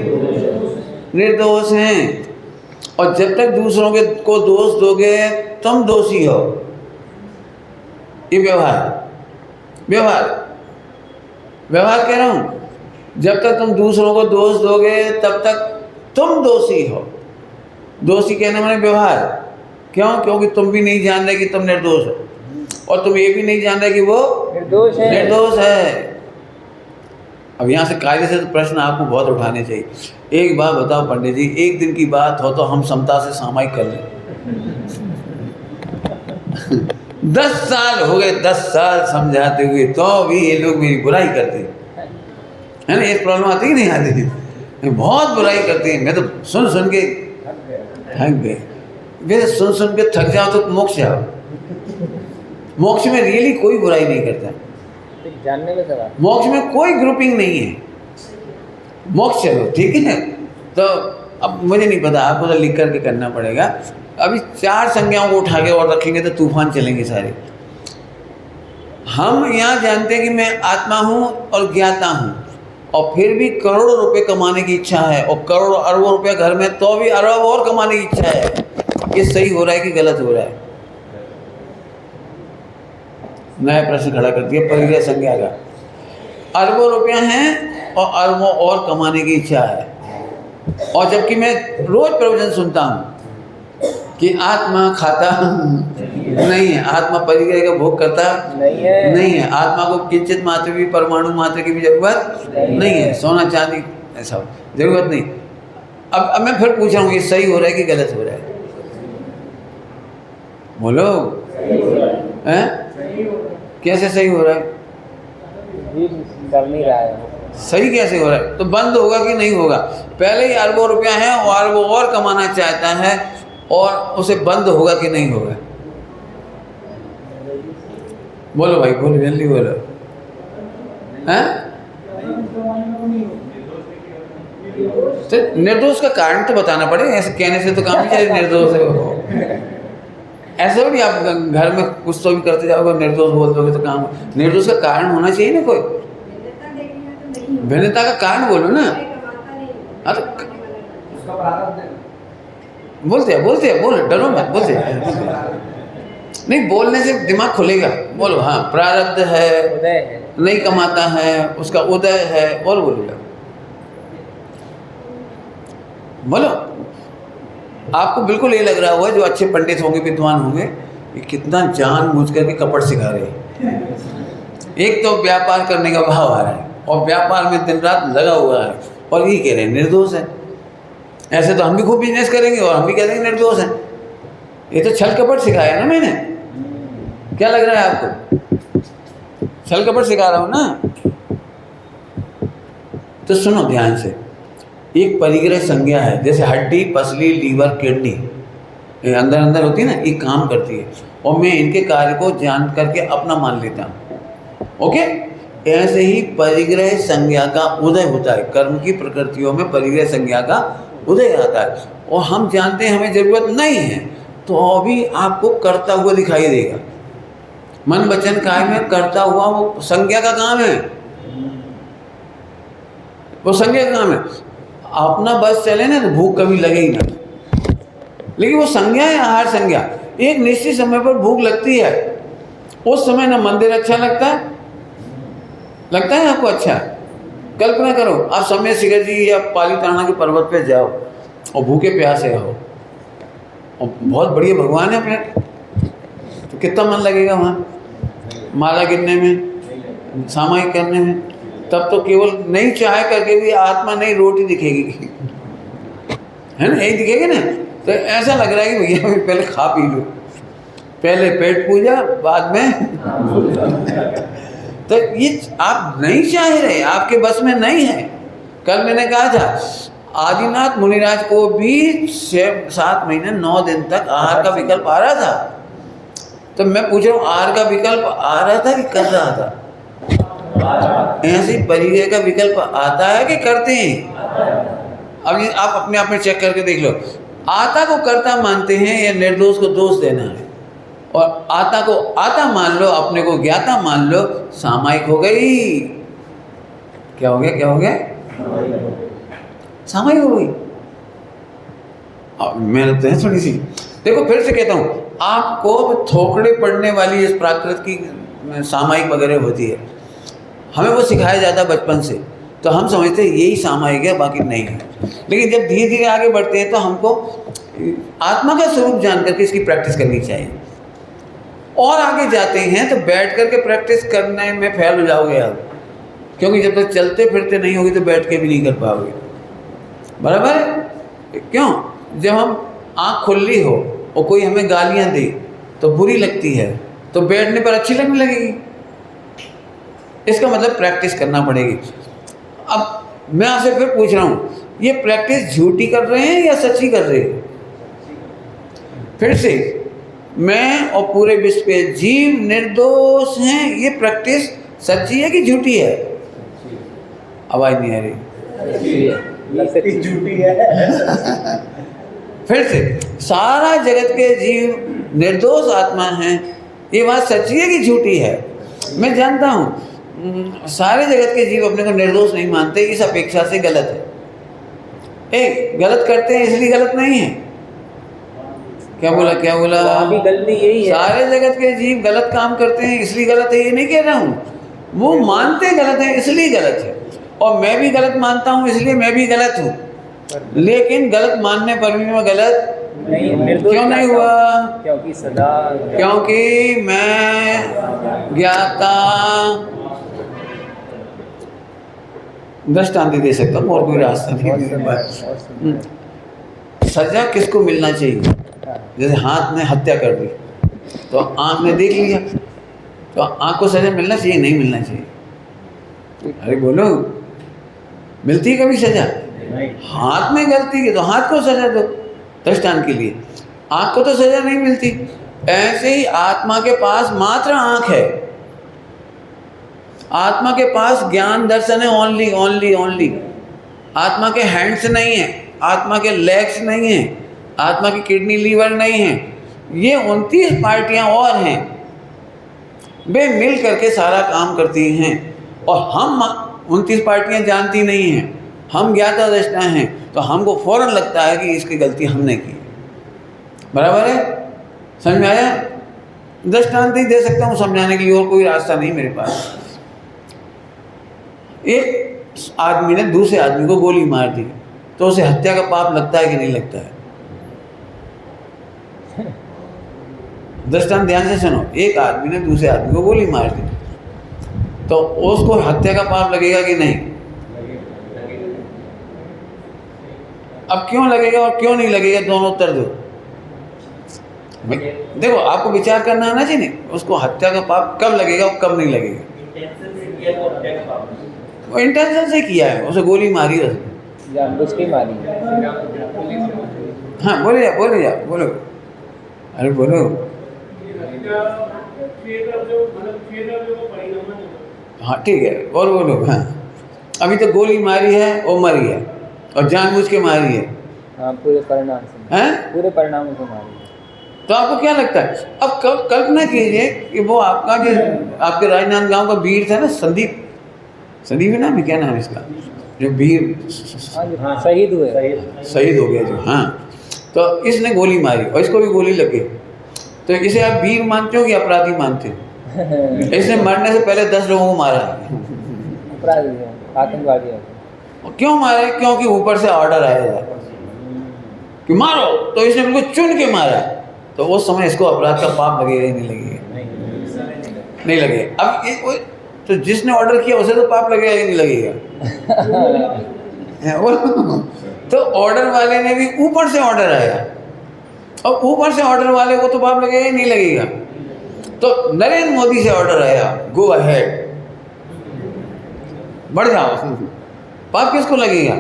निर्दोष हैं, और जब तक दूसरों के को दोष दोगे तुम दोषी हो। ये व्यवहार कह रहा हूँ। जब तक तुम दूसरों को दोष दोगे तब तक तुम दोषी हो। दोषी कहने माने व्यवहार। क्यों? क्योंकि तुम भी नहीं जान रहे कि तुम निर्दोष हो, और तुम ये भी नहीं जान रहे कि वो निर्दोष है। अब यहाँ से कायदे से प्रश्न आपको बहुत उठाने चाहिए। एक बात बताओ पंडित जी, एक दिन की बात हो तो हम समता से सामायिक कर लें। 10 साल हो गए, 10 साल समझाते हुए, तो भी ये लोग मेरी बुराई करते है ना। ये प्रॉब्लम आती ही नहीं आती, बहुत बुराई करते हैं। मैं तो सुन के थक गए। वैसे सुन के थक जाओ तो मोक्ष जाओ। मोक्ष में रियली कोई बुराई नहीं करता, जानने में सवाल। मोक्ष में कोई ग्रुपिंग नहीं है। मोक्ष चलो ठीक है। तो अब मुझे नहीं पता, आपको तो लिख करके करना पड़ेगा। अभी 4 संज्ञाओं को उठा के और रखेंगे तो तूफान चलेंगे सारे। हम यहाँ जानते हैं कि मैं आत्मा हूँ और ज्ञाता हूँ, और फिर भी करोड़ों रुपए कमाने की इच्छा है, और करोड़ों अरबों रुपया घर में, तो भी अरब और कमाने की इच्छा है। ये सही हो रहा है कि गलत हो रहा है? नया प्रश्न खड़ा करती है परिग्रह संज्ञा का। अरबों रुपया हैं और अरबों और कमाने की इच्छा है, और जबकि मैं रोज प्रवचन सुनता हूँ कि आत्मा खाता नहीं है, आत्मा परिग्रह का भोग करता नहीं है, आत्मा को किंचित मात्र भी, परमाणु मात्र की भी जरूरत नहीं है, सोना चांदी ऐसा जरूरत नहीं। अब मैं फिर पूछ रहा हूँ, ये सही हो रहा है कि गलत हो रहा है? बोलो हैं? कैसे सही हो रहा है? कर नहीं रहा है। सही कैसे हो रहा है? तो बंद होगा कि नहीं होगा? पहले ही अरबों रुपया है और अरबों और कमाना चाहता है, और उसे बंद होगा कि नहीं होगा? बोलो भाई, बोलो जल्दी बोलो। हैं? तो निर्दोष का कारण तो बताना पड़ेगा, ऐसे कहने से तो काम नहीं चलेगा निर्दोष है वो। ऐसा भी आप घर में कुछ तो भी करते जाओगे, निर्दोष बोल दोगे तो काम। निर्दोष का कारण होना चाहिए ना कोई, भिन्नता का कारण बोलो ना। हाँ तो बोलते हैं बोलो, डरो मत, बोलते नहीं, बोलने से दिमाग खुलेगा। बोलो हाँ, प्रारब्ध है, नहीं कमाता है, उसका उदय है, और बोलेगा। बोलो, आपको बिल्कुल ये लग रहा होगा, जो अच्छे पंडित होंगे, विद्वान होंगे, ये कितना जानबूझ करके कपट सिखा रहे हैं। एक तो व्यापार करने का भाव आ रहा है, और व्यापार में दिन रात लगा हुआ है, और ये कह रहे हैं निर्दोष है। ऐसे तो हम भी खूब बिजनेस करेंगे और हम भी कह देंगे निर्दोष है। ये तो छल कपट सिखाया ना मैंने। क्या लग रहा है आपको? छल कपट सिखा रहा हूँ ना। तो सुनो ध्यान से, एक परिग्रह संज्ञा है, जैसे हड्डी, पसली, लीवर, किडनी ये अंदर अंदर होती है ना, ये काम करती है, और मैं इनके कार्य को जान करके अपना मान लेता हूँ। ओके, ऐसे ही परिग्रह संज्ञा का उदय होता है। कर्म की प्रकृतियों में परिग्रह संज्ञा का उदय आता है, और हम जानते हैं हमें जरूरत नहीं है, तो अभी आपको करता हुआ दिखाई देगा। मन वचन काय में करता हुआ, वो संज्ञा का काम है, वो संज्ञा का काम है। अपना बस चले ना तो भूख कभी लगेगी ना, लेकिन वो संज्ञा है, आहार संज्ञा। एक निश्चित समय पर भूख लगती है, उस समय ना मंदिर अच्छा लगता है आपको अच्छा। कल्पना करो, आप समय शिखर जी या पालीताना के पर्वत पे जाओ और भूखे प्यासे हो, और बहुत बढ़िया भगवान है अपने, तो कितना मन लगेगा वहाँ माला गिनने में, सामायिक करने में। तब तो केवल नहीं चाहे करके भी आत्मा नहीं रोटी दिखेगी, है ना, यही दिखेगी ना। तो ऐसा लग रहा है कि भैया मैं पहले खा पी लूँ, पहले पेट पूजा बाद में तो ये आप नहीं चाह रहे, आपके बस में नहीं है। कल मैंने कहा था, आदिनाथ मुनिराज को भी 6-7 महीने 9 दिन तक आहार का विकल्प आ रहा था। तो मैं पूछ रहा हूँ, आहार का विकल्प आ रहा था कि कर रहा था? ऐसे परिग्रह का विकल्प आता है कि करते हैं? अब ये आप अपने आप में चेक करके देख लो। आता को कर्ता मानते हैं या निर्दोष को दोष देना है? और आता को आता मान लो, अपने को ज्ञाता मान लो, सामायिक हो गई। क्या हो गया? क्या हो गया? सामायिक हो गई। मेहनत तो है थोड़ी सी। देखो फिर से कहता हूँ, आपको थोकड़े पड़ने वाली इस प्राकृत की सामायिक वगैरह होती है, हमें वो सिखाया जाता है बचपन से, तो हम समझते हैं यही सामायिक है, बाकी नहीं है। लेकिन जब धीरे धीरे आगे बढ़ते हैं तो हमको आत्मा का स्वरूप जान करके इसकी प्रैक्टिस करनी चाहिए। और आगे जाते हैं तो बैठ करके प्रैक्टिस करने में फेल हो जाओगे आप, क्योंकि जब तक चलते फिरते नहीं होगी तो बैठ के भी नहीं कर पाओगे। बराबर है? क्यों? जब हम आँख खुली हो और कोई हमें गालियाँ दे तो बुरी लगती है, तो बैठने पर अच्छी लगने लगेगी। इसका मतलब प्रैक्टिस करना पड़ेगी। अब मैं आपसे फिर पूछ रहा हूँ, ये प्रैक्टिस झूठी कर रहे हैं या सच्ची कर रहे हैं? फिर से, मैं और पूरे विश्व के जीव निर्दोष हैं, ये प्रैक्टिस सच्ची है कि झूठी है? आवाज नहीं आ रही। झूठी है। फिर से, सारा जगत के जीव निर्दोष आत्मा हैं, ये बात सच्ची है कि झूठी है? मैं जानता हूँ सारे जगत के जीव अपने को निर्दोष नहीं मानते, इस अपेक्षा से गलत है। गलत करते हैं इसलिए गलत नहीं है। क्या बोला क्या बोला? वहाँ भी गलती यही है। सारे जगत के जीव गलत काम करते हैं इसलिए गलत है, ये नहीं कह रहा हूँ। वो मानते गलत है इसलिए गलत है, और मैं भी गलत मानता हूँ इसलिए मैं भी गलत हूँ। लेकिन गलत मानने पर भी मैं गलत नहीं, निर्दोष क्यों नहीं कैसा? हुआ? क्योंकि सदा क्योंकि मैं ज्ञाता। दृष्टांत दे सकता हूँ, और कोई रास्ता नहीं है मेरे पास। सजा किसको मिलना चाहिए? जैसे हाथ ने हत्या कर दी तो आँख ने देख लिया, तो आँख को सजा मिलना चाहिए नहीं मिलना चाहिए? अरे बोलो, मिलती है कभी सजा? हाथ में गलती की तो हाथ को सजा दो दृष्टांत के लिए, आँख को तो सजा नहीं मिलती। ऐसे ही आत्मा के पास मात्र आँख है, आत्मा के पास ज्ञान दर्शन है, ओनली ओनली ओनली। आत्मा के हैंड्स नहीं है, आत्मा के लेग्स नहीं है, आत्मा की किडनी लीवर नहीं है। ये 29 पार्टियां और हैं, वे मिल करके सारा काम करती हैं, और हम 29 पार्टियां जानती नहीं हैं। हम ज्ञाता दृष्टा हैं, तो हमको फौरन लगता है कि इसकी गलती हमने की। बराबर है? समझ में आया? दृष्टांत ही दे सकता हूँ समझाने के लिए, और कोई रास्ता नहीं मेरे पास। एक आदमी ने दूसरे आदमी को गोली मार दी, तो उसे हत्या का पाप लगता है कि नहीं लगता है? दृष्टांत ध्यान से सुनो। एक आदमी ने दूसरे आदमी को गोली मार दी, तो उसको हत्या का पाप लगेगा कि नहीं? अब क्यों लगेगा और क्यों नहीं लगेगा, दोनों उत्तर दो। देखो, आपको विचार करना है ना जी। नहीं, उसको हत्या का पाप कब लगेगा और कब नहीं लगेगा? वो इंटेंशन से किया है, उसे गोली मारी है, जानबूझ के मारी। हाँ बोले जा बोलो। अरे बोलो। हाँ ठीक है, और बोलो। हाँ, अभी तो गोली मारी है और मरी है, और जानबूझ के मारी है। हाँ, पूरे परिणाम से, हैं? पूरे परिणामों से मारी। तो आपको क्या लगता है? अब कल्पना कीजिए कि वो आपका जो आपके राजनांदगांव का वीर था ना, संदीप है नाम है, क्या नाम है इसका, जो वीर हाँ, शहीद हुए, शहीद हो गया जो। हाँ, तो इसने गोली मारी और इसको भी गोली लग गई, तो इसे आप वीर मानते हो कि अपराधी मानते हो? इसने मरने से पहले 10 लोगों को मारा है। अपराधी है, आतंकवादी है। और क्यों मारा है? क्योंकि ऊपर से ऑर्डर आया था कि मारो, तो इसने बिल्कुल चुन के मारा, तो उस समय इसको अपराध का पाप लगेगा ही नहीं लगेगा? नहीं लगेगा। अब तो जिसने ऑर्डर किया उसे तो पाप लगेगा ही नहीं लगेगा? तो ऑर्डर वाले ने भी ऊपर से ऑर्डर आया, और ऊपर से ऑर्डर वाले को तो पाप लगेगा ही नहीं लगेगा? तो नरेंद्र मोदी से ऑर्डर आया, गो अहेड, बढ़ जाओ, पाप किसको लगेगा?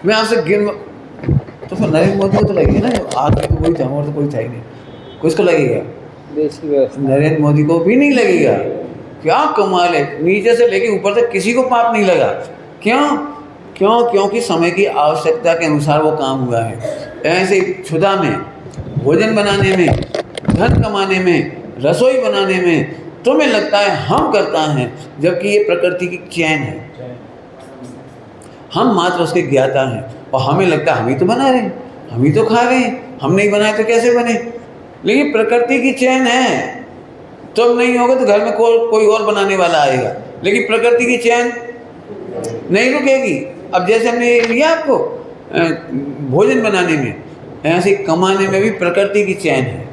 मैं आपसे तो फिर नरेंद्र मोदी को तो लगेगा ना, आगे तो कोई था और तो कोई था ही नहीं, किसको लगेगा? देश की व्यवस्था। नरेंद्र मोदी को भी नहीं लगेगा। क्या कमाल है, नीचे से लेके ऊपर तक किसी को पाप नहीं लगा। क्योंकि समय की आवश्यकता के अनुसार वो काम हुआ है। ऐसे क्षुधा में, भोजन बनाने में, धन कमाने में, रसोई बनाने में तुम्हें लगता है हम करता है, जबकि ये प्रकृति की चैन है। हम मात्र उसके ज्ञाता हैं, और हमें लगता है हम ही तो बना रहे हैं, हम ही तो खा रहे हैं, हम नहीं बनाए तो कैसे बने? लेकिन प्रकृति की चैन है, तुम नहीं होगा तो घर में कोई और बनाने वाला आएगा, लेकिन प्रकृति की चैन नहीं रुकेगी। अब जैसे हमने लिया आपको भोजन बनाने में, ऐसे कमाने में भी प्रकृति की चैन है,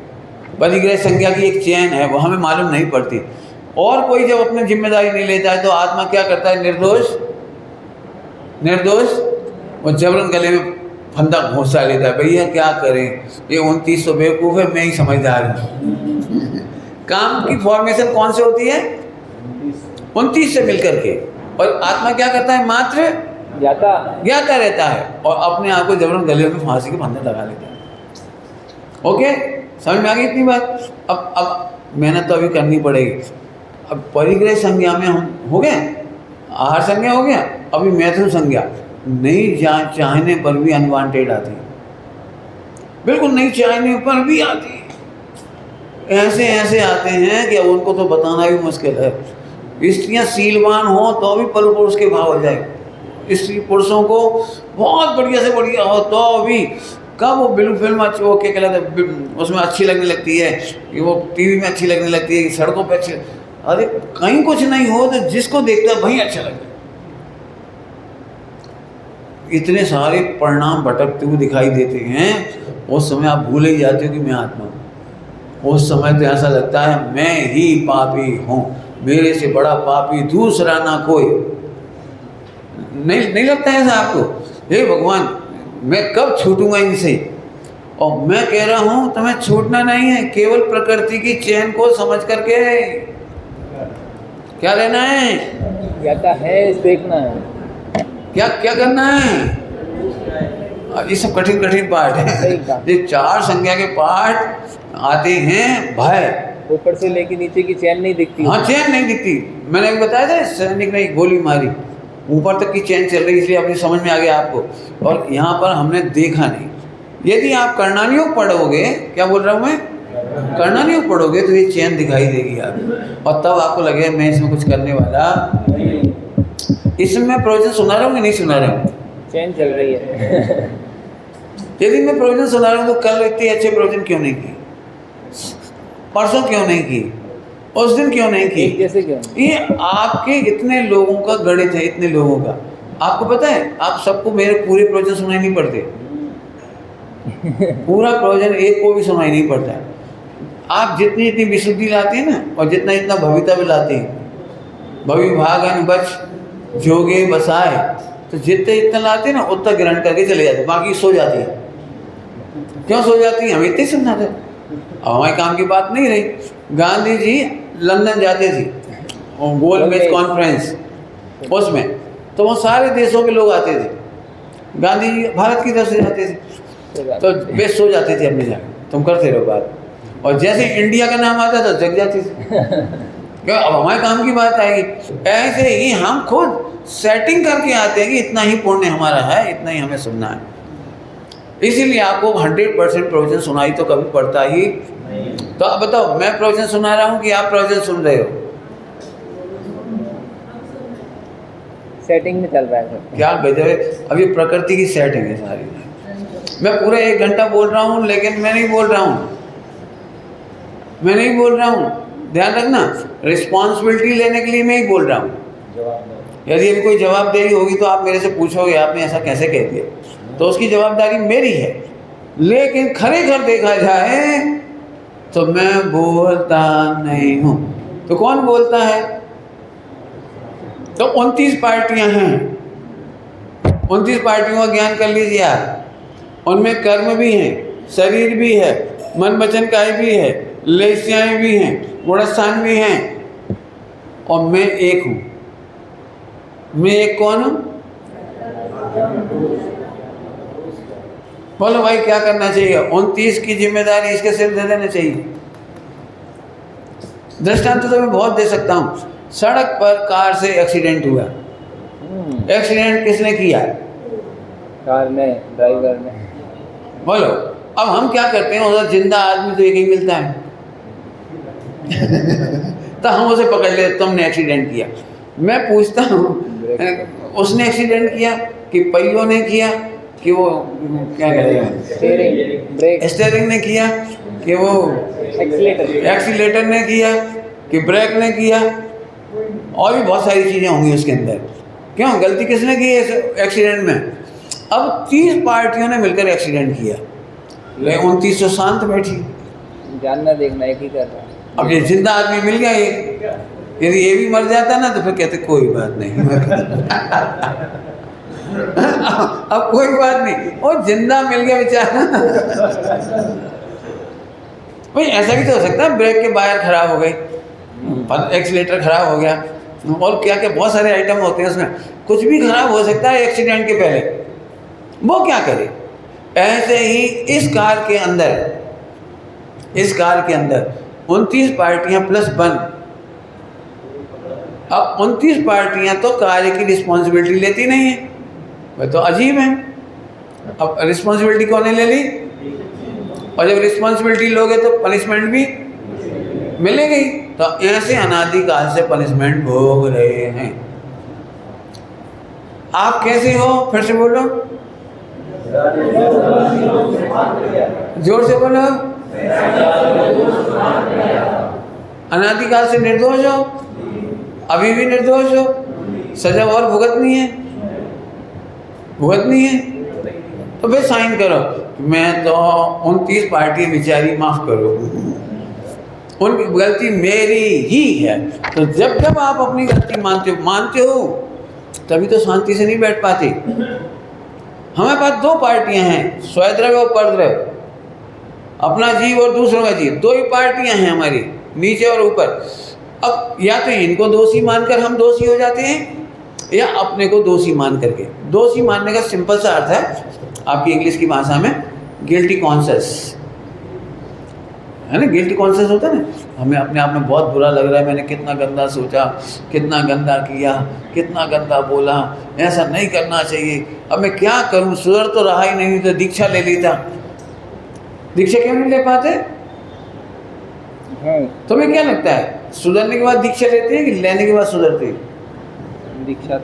परिग्रह संज्ञा की एक चैन है, वो हमें मालूम नहीं पड़ती। और कोई जब अपनी जिम्मेदारी नहीं लेता है तो आत्मा क्या करता है? निर्दोष वो जबरन गले में फंदा घोंसा लेता है, भैया क्या करें, ये 29 बेवकूफ़ है, मैं ही समझदार हूँ। काम की फॉर्मेशन कौन से होती है? 29 से मिलकर के। और आत्मा क्या करता है? मात्र ज्ञाता रहता है, और अपने आप को जबरन गले में फांसी के फंदे लगा लेता है। ओके, समझ में आ गई इतनी बात? अब मेहनत तो अभी करनी पड़ेगी। अब परिग्रह संज्ञा में हम हो गए, आहार संज्ञा हो गया, अभी मैथुन संज्ञा। नहीं चाहने पर भी अनवांटेड आती, बिल्कुल नहीं चाहने पर भी आती। ऐसे आते हैं कि उनको तो बताना भी मुश्किल है। स्त्रियाँ शीलवान हो तो भी पल पुरुष के भाव हो जाए, स्त्री पुरुषों को बहुत बढ़िया से बढ़िया हो तो भी कब वो ब्लू फिल्म अच्छी वो क्या कहलाता है उसमें अच्छी लगने लगती है, कि वो टीवी में अच्छी लगने लगती है, कि सड़कों पे अच्छी। अरे कहीं कुछ नहीं हो तो जिसको देखता है वहीं अच्छा लगता है। इतने सारे परिणाम भटकते हुए दिखाई देते हैं, उस समय आप भूल ही जाते हो कि मैं आत्मा हूँ। उस समय तो ऐसा लगता है मैं ही पापी हूँ, मेरे से बड़ा पापी दूसरा ना कोई। नहीं लगता है ऐसा आपको? हे भगवान, मैं कब छूटूंगा इनसे? और मैं कह रहा हूँ तुम्हें छूटना नहीं है, केवल प्रकृति की चैन को समझ करके क्या लेना है, क्या है देखना है, क्या क्या करना है। ये सब कठिन कठिन पाठ है। ये 4 संज्ञा के पाठ आते हैं। भय, ऊपर से लेके नीचे की चैन नहीं दिखती। हाँ, चैन नहीं दिखती। मैंने अभी बताया था, सैनिक ने गोली मारी, ऊपर तक की चैन चल रही, इसलिए अपनी समझ में आ गया आपको। और यहाँ पर हमने देखा नहीं। यदि आप कर्णानुयोग पढ़ोगे, क्या बोल रहा हूँ मैं, कर्णानुयोग पढ़ोगे तो ये चैन दिखाई देगी आपको, और तब आपको लगेगा मैं इसमें कुछ करने वाला। इसमें मैं प्रवचन सुना रहा हूँ कि नहीं सुना रहा हूँ? चैन चल रही है। यदि मैं प्रवचन सुना रहा हूँ तो कल इतने अच्छे प्रवचन क्यों नहीं किए, परसों क्यों नहीं की, उस दिन क्यों नहीं की? जैसे क्यों? ये आपके इतने लोगों का गणित है, इतने लोगों का। आपको पता है आप सबको मेरे पूरे प्रवचन सुनाई नहीं पड़ते। पूरा प्रवचन एक को भी सुनाई नहीं पड़ता है। आप जितनी जितनी विशुद्धि लाते हैं ना, और जितना जितना भविता भी लाते हैं, भवि भागन बच जोगे बसाए, तो जितने जितना लाते हैं ना उतना ग्रहण करके चले जाते, बाकी सो जाती है। क्यों सो जाती है? हम इतने सुनना थे, अब हमारे काम की बात नहीं रही। गांधी जी लंदन जाते थे, गोलमेज कॉन्फ्रेंस, उसमें तो वो सारे देशों के लोग आते थे। गांधी जी भारत की तरफ से जाते थे, तो वे सो जाते थे अपने जाकर, तुम करते रहो बात। और जैसे इंडिया का नाम आता था जग जाते थे। क्यों? अब हमारे काम की बात आएगी। ऐसे ही हम खुद सेटिंग करके आते हैं कि इतना ही पुण्य हमारा है, इतना ही हमें सुनना है। इसीलिए आपको 100% प्रवचन सुनाई तो कभी पड़ता ही। तो अब बताओ, मैं प्रवचन सुना रहा हूँ कि आप प्रवचन सुन रहे हो? सेटिंग में चल रहा है सब। क्या गजब है। अब ये प्रकृति की सेटिंग है सारी। मैं पूरा 1 घंटा बोल रहा हूँ, लेकिन मैं नहीं बोल रहा हूँ, मैं नहीं बोल रहा हूँ। ध्यान रखना, रिस्पॉन्सिबिलिटी लेने के लिए मैं ही बोल रहा हूँ। यदि अभी कोई जवाबदेही होगी तो आप मेरे से पूछोगे आपने ऐसा कैसे कह दिया, तो उसकी जवाबदारी मेरी है। लेकिन खरेखर देखा जाए तो मैं बोलता नहीं हूँ। तो कौन बोलता है? तो 29 पार्टियां हैं, 29 पार्टियों का ज्ञान कर लीजिए आप। उनमें कर्म भी हैं, शरीर भी है, मन वचन काया भी है, लेस्याएं भी हैं, गुणस्थान भी हैं, और मैं एक हूँ। मैं एक कौन हूँ? बोलो भाई क्या करना चाहिए? 29 की जिम्मेदारी इसके सिर दे देना चाहिए। दृष्टांत तो मैं बहुत दे सकता हूँ। सड़क पर कार से एक्सीडेंट हुआ, एक्सीडेंट किसने किया? कार ने, ड्राइवर ने। बोलो, अब हम क्या करते हैं, उधर जिंदा आदमी तो एक ही मिलता है। तो हम उसे पकड़ ले, तुमने एक्सीडेंट किया। मैं पूछता हूँ, उसने एक्सीडेंट किया कि पहियों ने किया कि वो क्या करेगा, स्टीयरिंग ने किया कि वो एक्सीलेटर ने किया कि ब्रेक ने किया, और भी बहुत सारी चीज़ें होंगी उसके अंदर। क्यों? गलती किसने की है एक्सीडेंट में? अब 30 पार्टियों ने मिलकर एक्सीडेंट किया, लेकिन 29 तो शांत बैठी। जानना देखना एक ही कर रहा है। अब ये जिंदा आदमी मिल गया, यदि ये भी मर जाता ना तो फिर कहते कोई बात नहीं। अब कोई बात नहीं, और जिंदा मिल गया बेचारा। भाई ऐसा भी तो हो सकता है, ब्रेक के वायर खराब हो गई, एक्सीलेटर खराब हो गया, और क्या क्या बहुत सारे आइटम होते हैं उसमें, कुछ भी खराब हो सकता है एक्सीडेंट के पहले। वो क्या करे? ऐसे ही इस कार के अंदर 29 पार्टियां प्लस 1। अब 29 पार्टियां तो कार्य की रिस्पॉन्सिबिलिटी लेती नहीं है, वह तो अजीब है। अब रिस्पॉन्सिबिलिटी कौन ने ले ली? और जब रिस्पॉन्सिबिलिटी लोगे तो पनिशमेंट भी मिलेगी। तो ऐसे अनादिकाल से पनिशमेंट भोग रहे हैं। आप कैसे हो? फिर से बोलो। जोर से बोलो। अनादिकाल से निर्दोष हो, अभी भी निर्दोष हो, सजा और भुगतनी है, भुगतनी है, तो फिर साइन करो। मैं तो 29 पार्टी बेचारी माफ करो, उनकी गलती मेरी ही है। तो जब जब आप अपनी गलती मानते हो तभी तो शांति से नहीं बैठ पाते। हमारे पास दो पार्टियां हैं, स्वद्रव्य और परद्रव्य, अपना जीव और दूसरों का जीव, दो ही पार्टियां हैं हमारी, नीचे और ऊपर। अब या तो इनको दोषी मानकर हम दोषी हो जाते हैं, या अपने को दोषी मान करके। दोषी मानने का सिंपल सा अर्थ है आपकी इंग्लिश की भाषा में गिल्टी कॉन्शियस, है ना। गिल्टी कॉन्शियस होता है ना, हमें अपने आप में बहुत बुरा लग रहा है, मैंने कितना गंदा सोचा, कितना गंदा किया, कितना गंदा बोला, ऐसा नहीं करना चाहिए, अब मैं क्या करूं, सुधर तो रहा ही नहीं, तो दीक्षा ले लेता। दीक्षा क्यों नहीं ले पाते? तुम्हें क्या लगता है, सुधरने के बाद दीक्षा लेते हैं कि लेने के बाद सुधरते हैं? दीक्षा।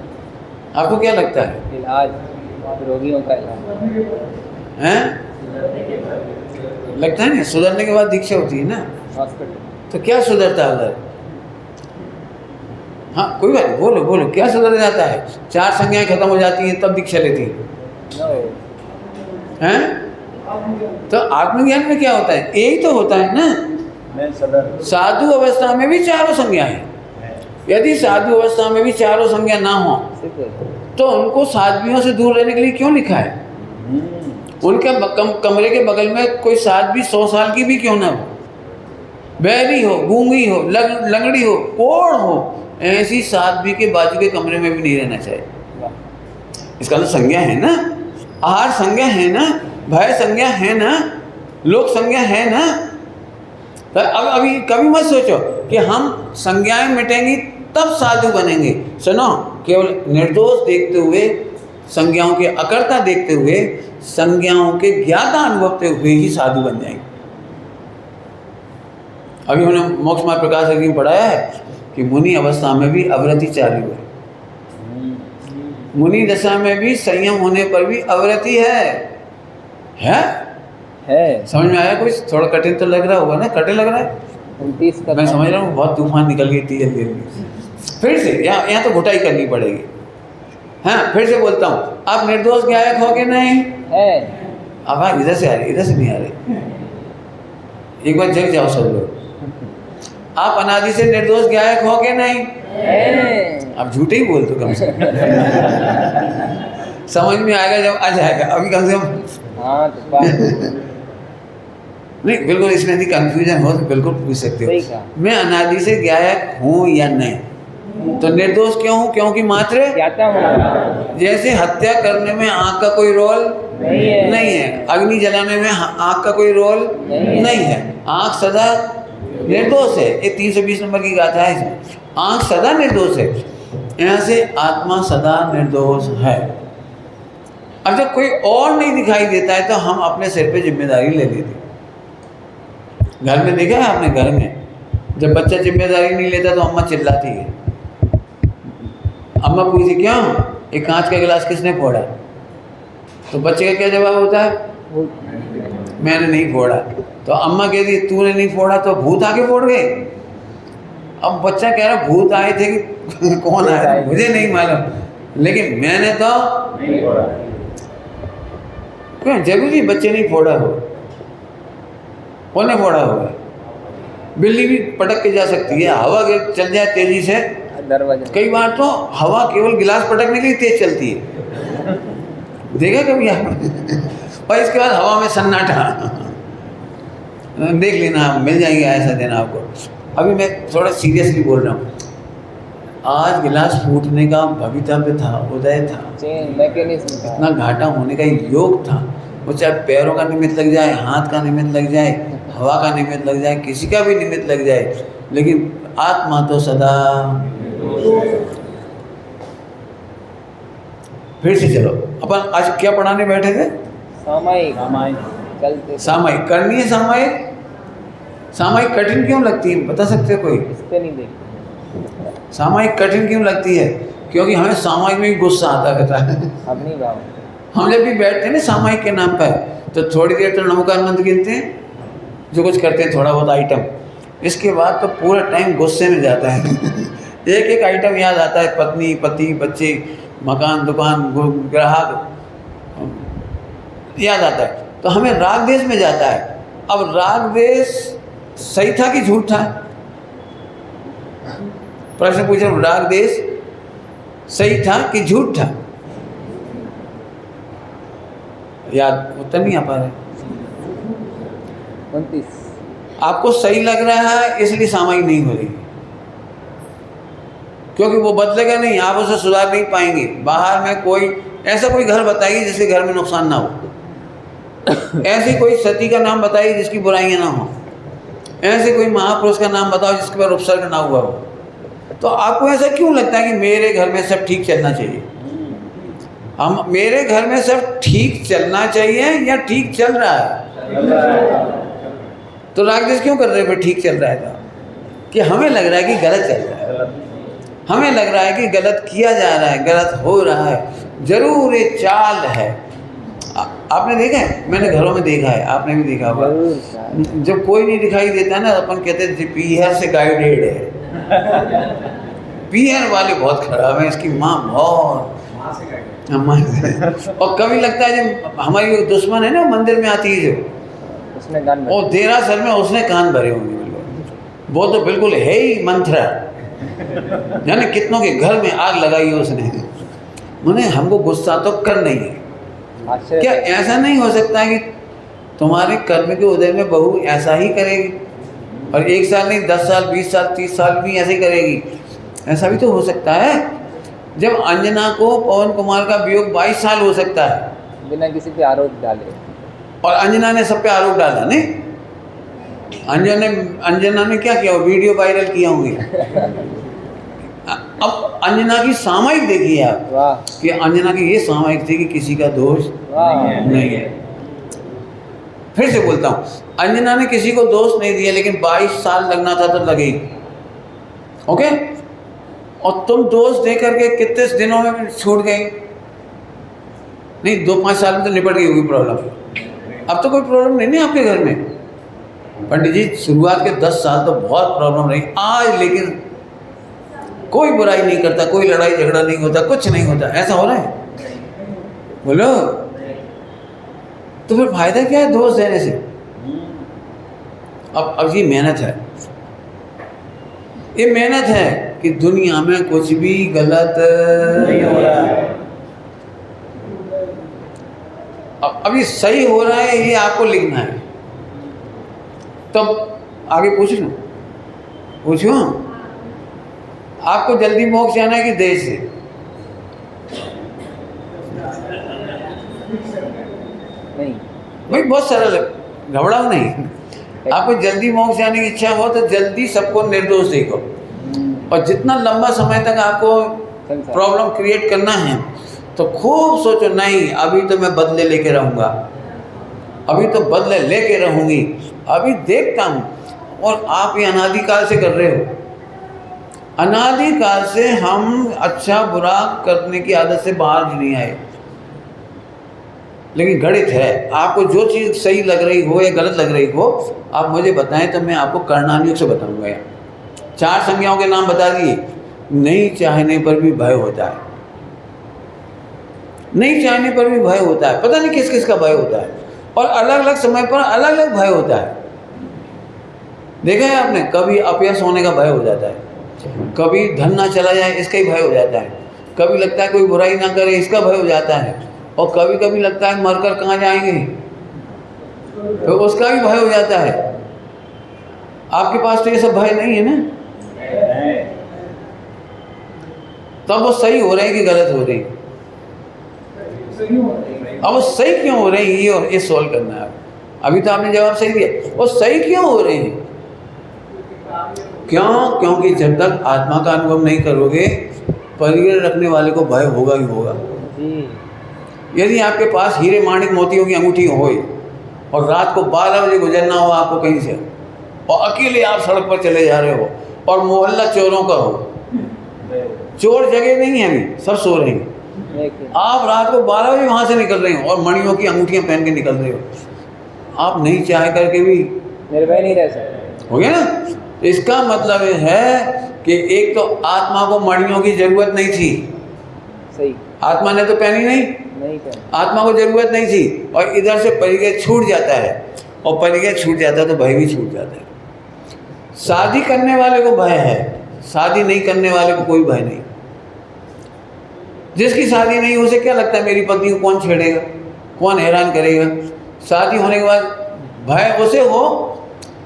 आपको क्या लगता है? इलाज, रोगियों का इलाज हैं? लगता है ना, सुधरने के बाद दीक्षा होती है ना। हॉस्पिटल। तो क्या सुधरता है उधर? हाँ कोई बात नहीं, बोलो बोलो, क्या सुधर जाता है? 4 संज्ञाएं खत्म हो जाती हैं तब दीक्षा लेती हैं। तो आत्मज्ञान में क्या होता है? यही तो होता है ना। साधु अवस्था में भी 4 संज्ञाएं हैं। यदि साधु अवस्था में भी 4 संज्ञा ना हो तो उनको साध्वियों से दूर रहने के लिए क्यों लिखा है? उनके कमरे के बगल में कोई साध्वी 100 साल की भी क्यों ना हो, बहरी हो, गूंगी हो, लंगड़ी हो, कोढ़ हो, ऐसी साध्वी के बाजू के कमरे में भी नहीं रहना चाहिए। इसका तो संज्ञा है ना, आहार संज्ञा है ना, भय संज्ञा है ना, लोक संज्ञा है ना। तो अब अभी कभी मत सोचो कि हम संज्ञाएं मिटेंगी तब साधु बनेंगे। सुनो, केवल निर्दोष देखते हुए, संज्ञाओं के अकर्ता देखते हुए, संज्ञाओं के ज्ञाता अनुभवते हुए ही साधु बन जाएंगे। अभी हमने मोक्ष मार्ग प्रकाश में पढ़ाया है कि मुनि अवस्था में भी अवरति चालू है, मुनि दशा में भी संयम होने पर भी अवरति है? समझ में आया? कुछ थोड़ा कठिन तो लग रहा होगा ना, कठिन लग रहा है? 29 का मैं समझ रहा हूँ बहुत तूफान निकल गई थी जल्दी जल्दी। फिर से यहाँ तो घुटाई करनी पड़ेगी। हाँ फिर से बोलता हूँ, आप निर्दोष गायक हो कि नहीं? है। आवाज इधर से आ रही, इधर से नहीं आ रही। एक बार जग जाओ सब लोग। आप अनादि से निर्दोष गायक हो कि नहीं? है। आप झूठे ही बोल दो कम से कम। समझ में आएगा जब आ जाएगा, अभी कम से कम। हाँ तो नहीं बिल्कुल, इसमें यदि कन्फ्यूजन हो तो बिल्कुल पूछ सकते हो। मैं अनादि से गायक हूँ या नहीं? तो निर्दोष क्यों हूँ? क्योंकि मात्र ज्ञाता हूँ। जैसे हत्या करने में आँख का कोई रोल नहीं है, अग्नि जलाने में आँख का कोई रोल नहीं है। आँख सदा निर्दोष है। ये 320 नंबर की गाथा है इसमें। आँख सदा निर्दोष है, यहाँ से आत्मा सदा निर्दोष है। अब जब कोई और नहीं दिखाई देता है तो हम अपने सिर पे जिम्मेदारी ले लेते हैं। घर में देखा है आपने, घर में जब बच्चा जिम्मेदारी नहीं लेता तो अम्मा चिल्लाती है। अम्मा पूछती क्यों, एक कांच का गिलास किसने फोड़ा? तो बच्चे का क्या जवाब होता है? मैंने नहीं फोड़ा। तो अम्मा कहती तूने नहीं फोड़ा तो भूत आके फोड़ गए। अब बच्चा कह रहा भूत आए थे कि कौन आया मुझे नहीं मालूम, लेकिन मैंने तो नहीं फोड़ा। क्यों जरूरी बच्चे नहीं फोड़ा हो? कौन ने फोड़ा होगा? बिल्ली भी पटक के जा सकती है, हवा चल जाए तेजी से। कई बार तो हवा केवल गिलास पटकने के लिए तेज चलती है, देखा कभी आप? और इसके बाद हवा में सन्नाटा। देख लेना, मिल जाएंगे ऐसा दिन आपको। अभी मैं थोड़ा सीरियसली बोल रहा हूँ। आज गिलास फूटने का भवितव्य था, उदय था, इतना घाटा होने का योग था। वो चाहे पैरों का निमित्त लग जाए, हाथ का निमित्त लग जाए, हवा का निमित्त लग जाए, किसी का भी निमित्त लग जाए, लेकिन आत्मा तो सदा। फिर से चलो, अपन आज क्या पढ़ाने बैठे थे? सामायिक करनी है। सामायिक कठिन क्यों लगती है, बता सकते हो कोई? नहीं देखते सामायिक कठिन क्यों लगती है? क्योंकि हमें सामायिक में ही गुस्सा आता रहता है। अपनी बात हम जब भी बैठते हैं ना सामायिक के नाम पर, तो थोड़ी देर तो नमोकार मंत्र गिनते हैं, जो कुछ करते हैं थोड़ा बहुत आइटम, इसके बाद तो पूरा टाइम गुस्से में जाता है। एक एक आइटम याद आता है, पत्नी, पति, बच्चे, मकान, दुकान, ग्राहक याद आता है, तो हमें राग देश में जाता है। अब राग देश सही था कि झूठ था? प्रश्न पूछ रहा हूँ, राग देश सही था कि झूठ था? याद उत्तर नहीं आ पा रहे। 29। आपको सही लग रहा है इसलिए सामायिक नहीं हो रही, क्योंकि वो बदलेगा नहीं, आप उसे सुधार नहीं पाएंगे। बाहर में कोई ऐसा कोई घर बताइए जिसके घर में नुकसान ना हो, ऐसी कोई सती का नाम बताइए जिसकी बुराइयां ना हो, ऐसे कोई महापुरुष का नाम बताओ जिसके पर उपसर्ग ना हुआ हो। तो आपको ऐसा क्यों लगता है कि मेरे घर में सब ठीक चलना चाहिए? हम मेरे घर में सब ठीक चलना चाहिए या ठीक चल रहा है? तो रागदेश क्यों कर रहे हैं? फिर ठीक चल रहा है तो कि हमें लग रहा है कि गलत चल रहा है, हमें लग रहा है कि गलत किया जा रहा है, गलत हो रहा है, जरूर ये चाल है। आपने देखा है, मैंने घरों में देखा है, आपने भी देखा होगा, जब कोई नहीं दिखाई देता है ना, अपन कहते हैं पीहर से गाइडेड है। पीहर वाले बहुत खराब है, इसकी माँ बहुत, और कभी लगता है जब हमारी दुश्मन है ना मंदिर में आती है जो, उसने कान भरे। और देरासर में उसने कान भरे होंगे, वो तो बिल्कुल है ही मंत्र, यानी कितनों के घर में आग लगाई है उसने। मैंने हमको गुस्सा तो कर नहीं है, क्या ऐसा नहीं हो सकता है कि तुम्हारे कर्म के उदय में बहू ऐसा ही करेगी, और 1 साल नहीं 10 साल 20 साल 30 साल भी ऐसे ही करेगी? ऐसा भी तो हो सकता है। जब अंजना को पवन कुमार का वियोग 22 साल हो सकता है बिना किसी पे आरोप डाले, और अंजना ने सब पे आरोप डाला नहीं। अंजना ने क्या किया? वीडियो वायरल किए होंगे। अब अंजना की सामायिक देखिए आप, वाह कि अंजना की ये सामायिक थी कि किसी का दोष वाह, नहीं है। फिर से बोलता हूँ, अंजना ने किसी को दोष नहीं दिया, लेकिन 22 साल लगना था तो लगे। ओके, और तुम दोष दे करके कितने दिनों में छूट गई? नहीं, 2-5 साल में तो निपट गई होगी प्रॉब्लम। अब तो कोई प्रॉब्लम नहीं ना आपके घर में। पंडित जी, शुरुआत के 10 साल तो बहुत प्रॉब्लम रही, आज लेकिन कोई बुराई नहीं करता, कोई लड़ाई झगड़ा नहीं होता, कुछ नहीं होता। ऐसा हो रहा है? बोलो, तो फिर फायदा क्या है दोष देने से? अब ये मेहनत है, ये मेहनत है कि दुनिया में कुछ भी गलत नहीं हो रहा है। अब ये सही हो रहा है, ये आपको लिखना है। तब आगे पूछो, आपको जल्दी मोक्ष जाना है कि देह से? नहीं भाई बहुत सरल है, घबराओ नहीं। आपको जल्दी मोक्ष जाने की इच्छा हो तो जल्दी सबको निर्दोष देखो, और जितना लंबा समय तक आपको प्रॉब्लम क्रिएट करना है तो खूब सोचो, नहीं अभी तो मैं बदले लेके रहूँगा, अभी तो बदले लेके रहूँगी, अभी देखता हूँ। और आप ये अनादिकाल से कर रहे हो, अनादिकाल से हम अच्छा बुरा करने की आदत से बाहर भी नहीं आए, लेकिन गणित है। आपको जो चीज़ सही लग रही हो या गलत लग रही हो, आप मुझे बताएं तो मैं आपको कर्णानुयोग से बताऊंगा। 4 संज्ञाओं के नाम बता दिए। नहीं चाहने पर भी भय होता है, नहीं चाहने पर भी भय होता है, पता नहीं किस किस का भय होता है, और अलग अलग समय पर अलग अलग भय होता है। देखा है आपने? कभी अपयश होने का भय हो जाता है, कभी धन ना चला जाए इसका ही भय हो जाता है, कभी लगता है कोई बुराई ना करे इसका भय हो जाता है, और कभी कभी लगता है मरकर कहाँ जाएंगे तो उसका भी भय हो जाता है। आपके पास तो ये सब भय नहीं है ना? तब वो सही हो रहे हैं कि गलत हो रही है? अब वो सही क्यों हो रहे हैं ये सॉल्व करना है। अभी तो आपने जवाब सही दिया, वो सही क्यों हो रहे हैं? क्यों? क्योंकि जब तक आत्मा का अनुभव नहीं करोगे, परिग्रह रखने वाले को भय होगा ही होगा। यदि आपके पास हीरे माणिक मोतियों की अंगूठी हो और रात को 12 बजे गुजरना हो आपको कहीं से, और अकेले आप सड़क पर चले जा रहे हो, और मोहल्ला चोरों का हो, चोर जगह नहीं है अभी, सब सो रहे हैं, लेकिन आप रात को 12 बजे वहाँ से निकल रहे हो और मणियों की अंगूठियाँ पहन के निकल रहे हो। आप नहीं चाह करके भी निर्भय नहीं रह सकते। हो गया ना। इसका मतलब है कि एक तो आत्मा को मणियों की जरूरत नहीं थी, सही। आत्मा ने तो पहनी नहीं, नहीं पहने। आत्मा को जरूरत नहीं थी, और इधर से परिचय छूट जाता है, और परिचय छूट जाता है तो भय भी छूट जाता है। शादी करने वाले को भय है, शादी नहीं करने वाले को कोई भय नहीं। जिसकी शादी नहीं उसे क्या लगता है मेरी पत्नी को कौन छेड़ेगा, कौन हैरान करेगा। शादी होने के बाद भय उसे हो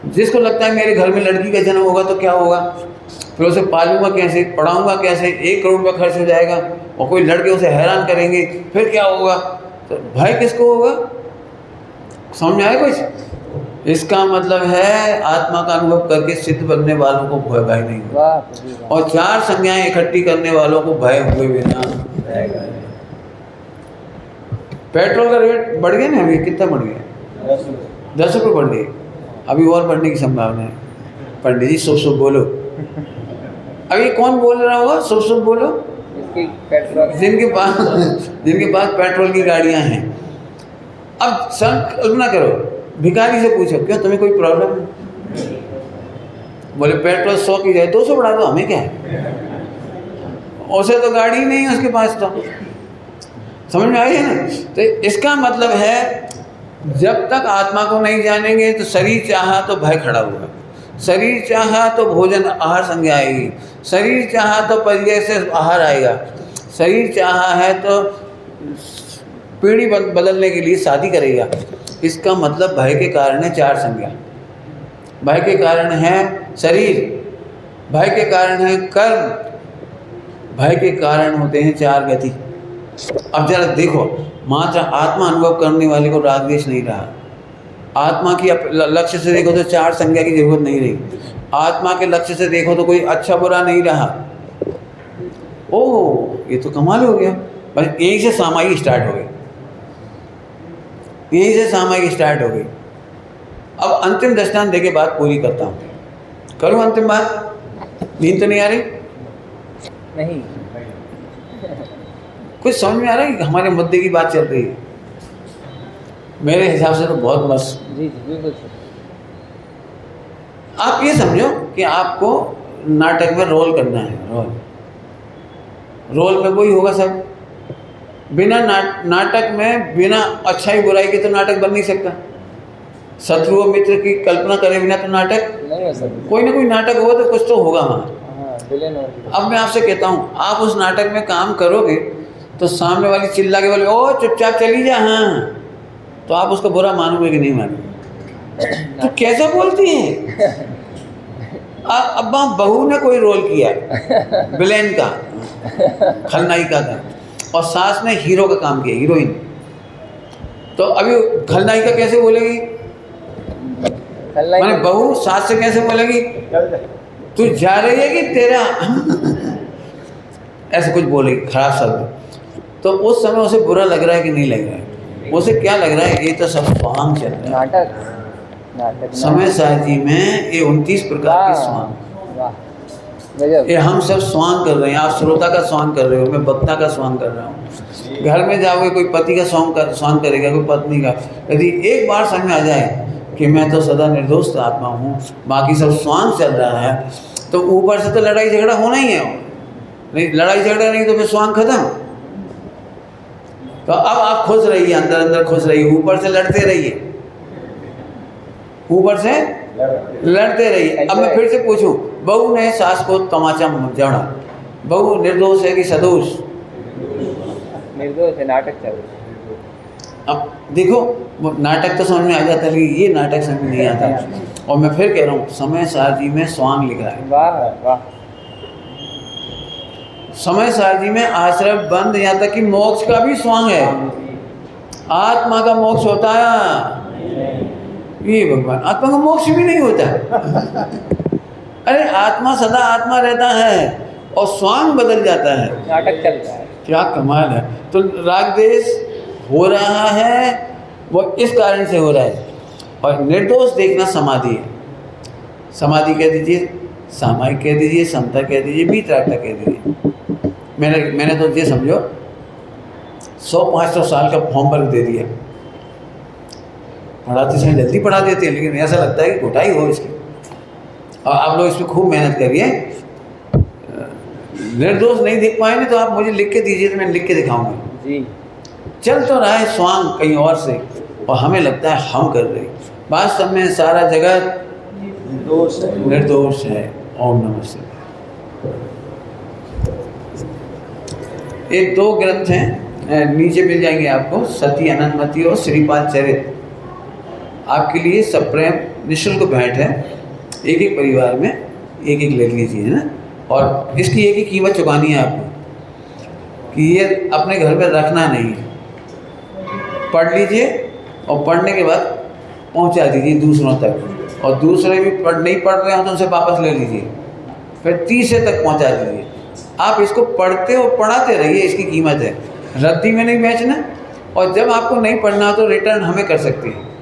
जिसको लगता है मेरे घर में लड़की का जन्म होगा तो क्या होगा, फिर उसे पालूंगा कैसे, पढ़ाऊंगा कैसे, 1 करोड़ रुपया खर्च हो जाएगा, और कोई लड़के उसे हैरान करेंगे, फिर क्या होगा। तो भय किसको होगा, समझ में आया कुछ। इसका मतलब है आत्मा का अनुभव करके सिद्ध बनने वालों को भय नहीं होगा, वाह प्रभु वाह। और 4 संज्ञाएं इकट्ठी करने वालों को भय हुए बिना। पेट्रोल का रेट बढ़ गया ना, अभी कितना बढ़ गया, 10 रुपये बढ़ गए, अभी और बढ़ने की संभावना है। पंडित जी शुभ शुभ बोलो। अभी कौन बोल रहा होगा शुभ शुभ बोलो, इसकी पेट्रोल जिनके पास पेट्रोल की गाड़ियां हैं। अब कल्पना करो, भिखारी से पूछो क्यों तुम्हें कोई प्रॉब्लम है, बोले पेट्रोल 100 की जाए 200 बढ़ा दो, हमें क्या है, उसे तो गाड़ी ही नहीं है उसके पास। तो समझ में आई है ना। तो इसका मतलब है जब तक आत्मा को नहीं जानेंगे तो शरीर चाहा तो भय खड़ा होगा, शरीर चाहा तो भोजन आहार संज्ञा आएगी, शरीर चाहा तो परिचय से आहार आएगा, शरीर चाहा है तो पीढ़ी बदलने के लिए शादी करेगा। इसका मतलब भय के कारण है 4 संज्ञा, भय के कारण है शरीर, भय के कारण है कर्म, भय के कारण होते हैं 4 गति। अब जरा देखो, मात्र आत्मा अनुभव करने वाले को राग द्वेष नहीं रहा, आत्मा की लक्ष्य से देखो तो 4 संज्ञा की जरूरत नहीं रही, आत्मा के लक्ष्य से देखो तो कोई अच्छा बुरा नहीं रहा। ओह ये तो कमाल हो गया, बस यहीं से सामायिक स्टार्ट हो गई, यहीं से सामायिक स्टार्ट हो गई। अब अंतिम दृष्टांत देके बात पूरी करता हूँ, करूँ अंतिम बात, नींद तो नहीं आ रही, नहीं कुछ समझ में आ रहा है कि हमारे मुद्दे की बात चल रही है। मेरे हिसाब से तो बहुत मस्त। जी जी बिल्कुल सर। आप ये समझो कि आपको नाटक में रोल करना है, रोल में वही होगा सब। बिना नाटक में बिना अच्छाई बुराई के तो नाटक बन नहीं सकता। शत्रु और मित्र की कल्पना करे बिना तो नाटक नहीं हो सकता, कोई ना कोई नाटक होगा तो कुछ तो होगा वहाँ। हाँ विलेन और अब मैं आपसे कहता हूँ, आप उस नाटक में काम करोगे तो सामने वाली चिल्ला के बोले ओ चुपचाप चली जा, हाँ, तो आप उसको बुरा मानोगे कि नहीं मानोगे। तो कैसा बोलती है। अब बहू ने कोई रोल किया विलेन का, खलनायिका का, और सास ने हीरो का काम किया, हीरोइन, तो अभी खलनायिका कैसे बोलेगी, माने बहू सास से कैसे बोलेगी, तू जा रही है कि तेरा ऐसे कुछ बोलेगी खराब शब्द। तो उस समय उसे बुरा लग रहा है कि नहीं लग रहा है, उसे क्या लग रहा है, ये तो सब स्वांग चल रहा है। नाटक समय सारथी में ये 29 प्रकार के स्वांग, वाह गजब। ये हम सब स्वांग कर रहे हैं। आप श्रोता का स्वांग कर रहे हो, मैं वक्ता का स्वांग कर रहा हूँ। घर में जाओगे कोई पति का स्वांग करेगा, कोई पत्नी का। यदि एक बार समझ में आ जाए कि मैं तो सदा निर्दोष आत्मा हूँ, बाकी सब स्वांग चल रहा है, तो ऊपर से तो लड़ाई झगड़ा होना ही है। नहीं लड़ाई झगड़ा नहीं तो फिर स्वांग खत्म। तो अब आप खुश रहिए, अंदर अंदर खुश रहिए, ऊपर से लड़ते रहिए, ऊपर से लड़ते रहिए। अब मैं फिर से पूछूं, बहू ने सास को तमाचा जड़ा, बहू निर्दोष है कि सदोष? निर्दोष है, नाटक चल रहा है। अब देखो वो नाटक तो समझ में आ जाता है, लेकिन ये नाटक समझ में नहीं आता। और मैं फिर कह रहा हूँ, समय सारथी में स्वांग लिखा है। वाह वाह। समय सारथी में आश्रय बंद, यहाँ तक कि मोक्ष का भी स्वांग है। आत्मा का मोक्ष होता है? ये भगवान, आत्मा का मोक्ष भी नहीं होता। अरे आत्मा सदा आत्मा रहता है और स्वांग बदल जाता है। नाटक चल रहा है, क्या कमाल है। तो राग द्वेष हो रहा है, वो इस कारण से हो रहा है। और निर्दोष देखना समाधि है। समाधि कह दीजिए, सामायिक कह दीजिए, समता कह दीजिए, वीतरागता कह दीजिए। मैंने तो ये समझो 100-500 साल का फॉर्म भर दे दिया। पढ़ाते समय जल्दी पढ़ा देते हैं, लेकिन ऐसा लगता है कि घुटाई हो इसकी। और आप लोग इस पर खूब मेहनत करिए। निर्दोष नहीं देख पाएंगे तो आप मुझे लिख के दीजिए, तो मैं लिख के दिखाऊंगा। जी। चल तो रहा है स्वांग कहीं और से, और हमें लगता है हम कर रहे हैं। वास्तव में सारा जगत निर्दोष है। ओम नमः शिवाय। एक 2 ग्रंथ हैं, नीचे मिल जाएंगे आपको, सती अनंतमती और श्रीपाद चरित। आपके लिए सप्रेम निःशुल्क भेंट है। एक परिवार में एक ले लीजिए, है ना। और इसकी एक ही कीमत चुकानी है आपको कि ये अपने घर में रखना नहीं है। पढ़ लीजिए और पढ़ने के बाद पहुंचा दीजिए दूसरों तक, और दूसरे भी नहीं पढ़ रहे हो तो उनसे वापस ले लीजिए, फिर तीसरे तक पहुंचा दीजिए। आप इसको पढ़ते और पढ़ाते रहिए, इसकी कीमत है। रद्दी में नहीं बेचना, और जब आपको नहीं पढ़ना तो रिटर्न हमें कर सकते हैं।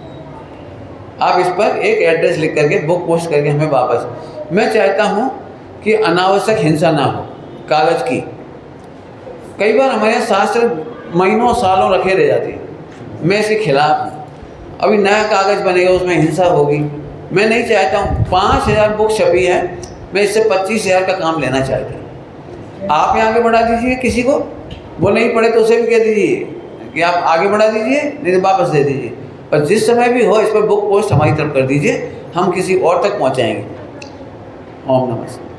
आप इस पर एक एड्रेस लिख करके बुक पोस्ट करके हमें वापस। मैं चाहता हूँ कि अनावश्यक हिंसा ना हो कागज़ की। कई बार हमारे शास्त्र महीनों सालों रखे रह जाते हैं, मैं इसके खिलाफ हूँ। अभी नया कागज़ बनेगा, उसमें हिंसा होगी, मैं नहीं चाहता हूँ। 5000 बुक छपी है, मैं इससे 25,000 का काम लेना चाहता हूँ। आप यहाँ आगे बढ़ा दीजिए किसी को, वो नहीं पढ़े तो उसे भी कह दीजिए कि आप आगे बढ़ा दीजिए, नहीं तो वापस दे दीजिए। पर जिस समय भी हो इस पर बुक पोस्ट हमारी तरफ कर दीजिए, हम किसी और तक पहुँचाएंगे। ओम नमः शिवाय।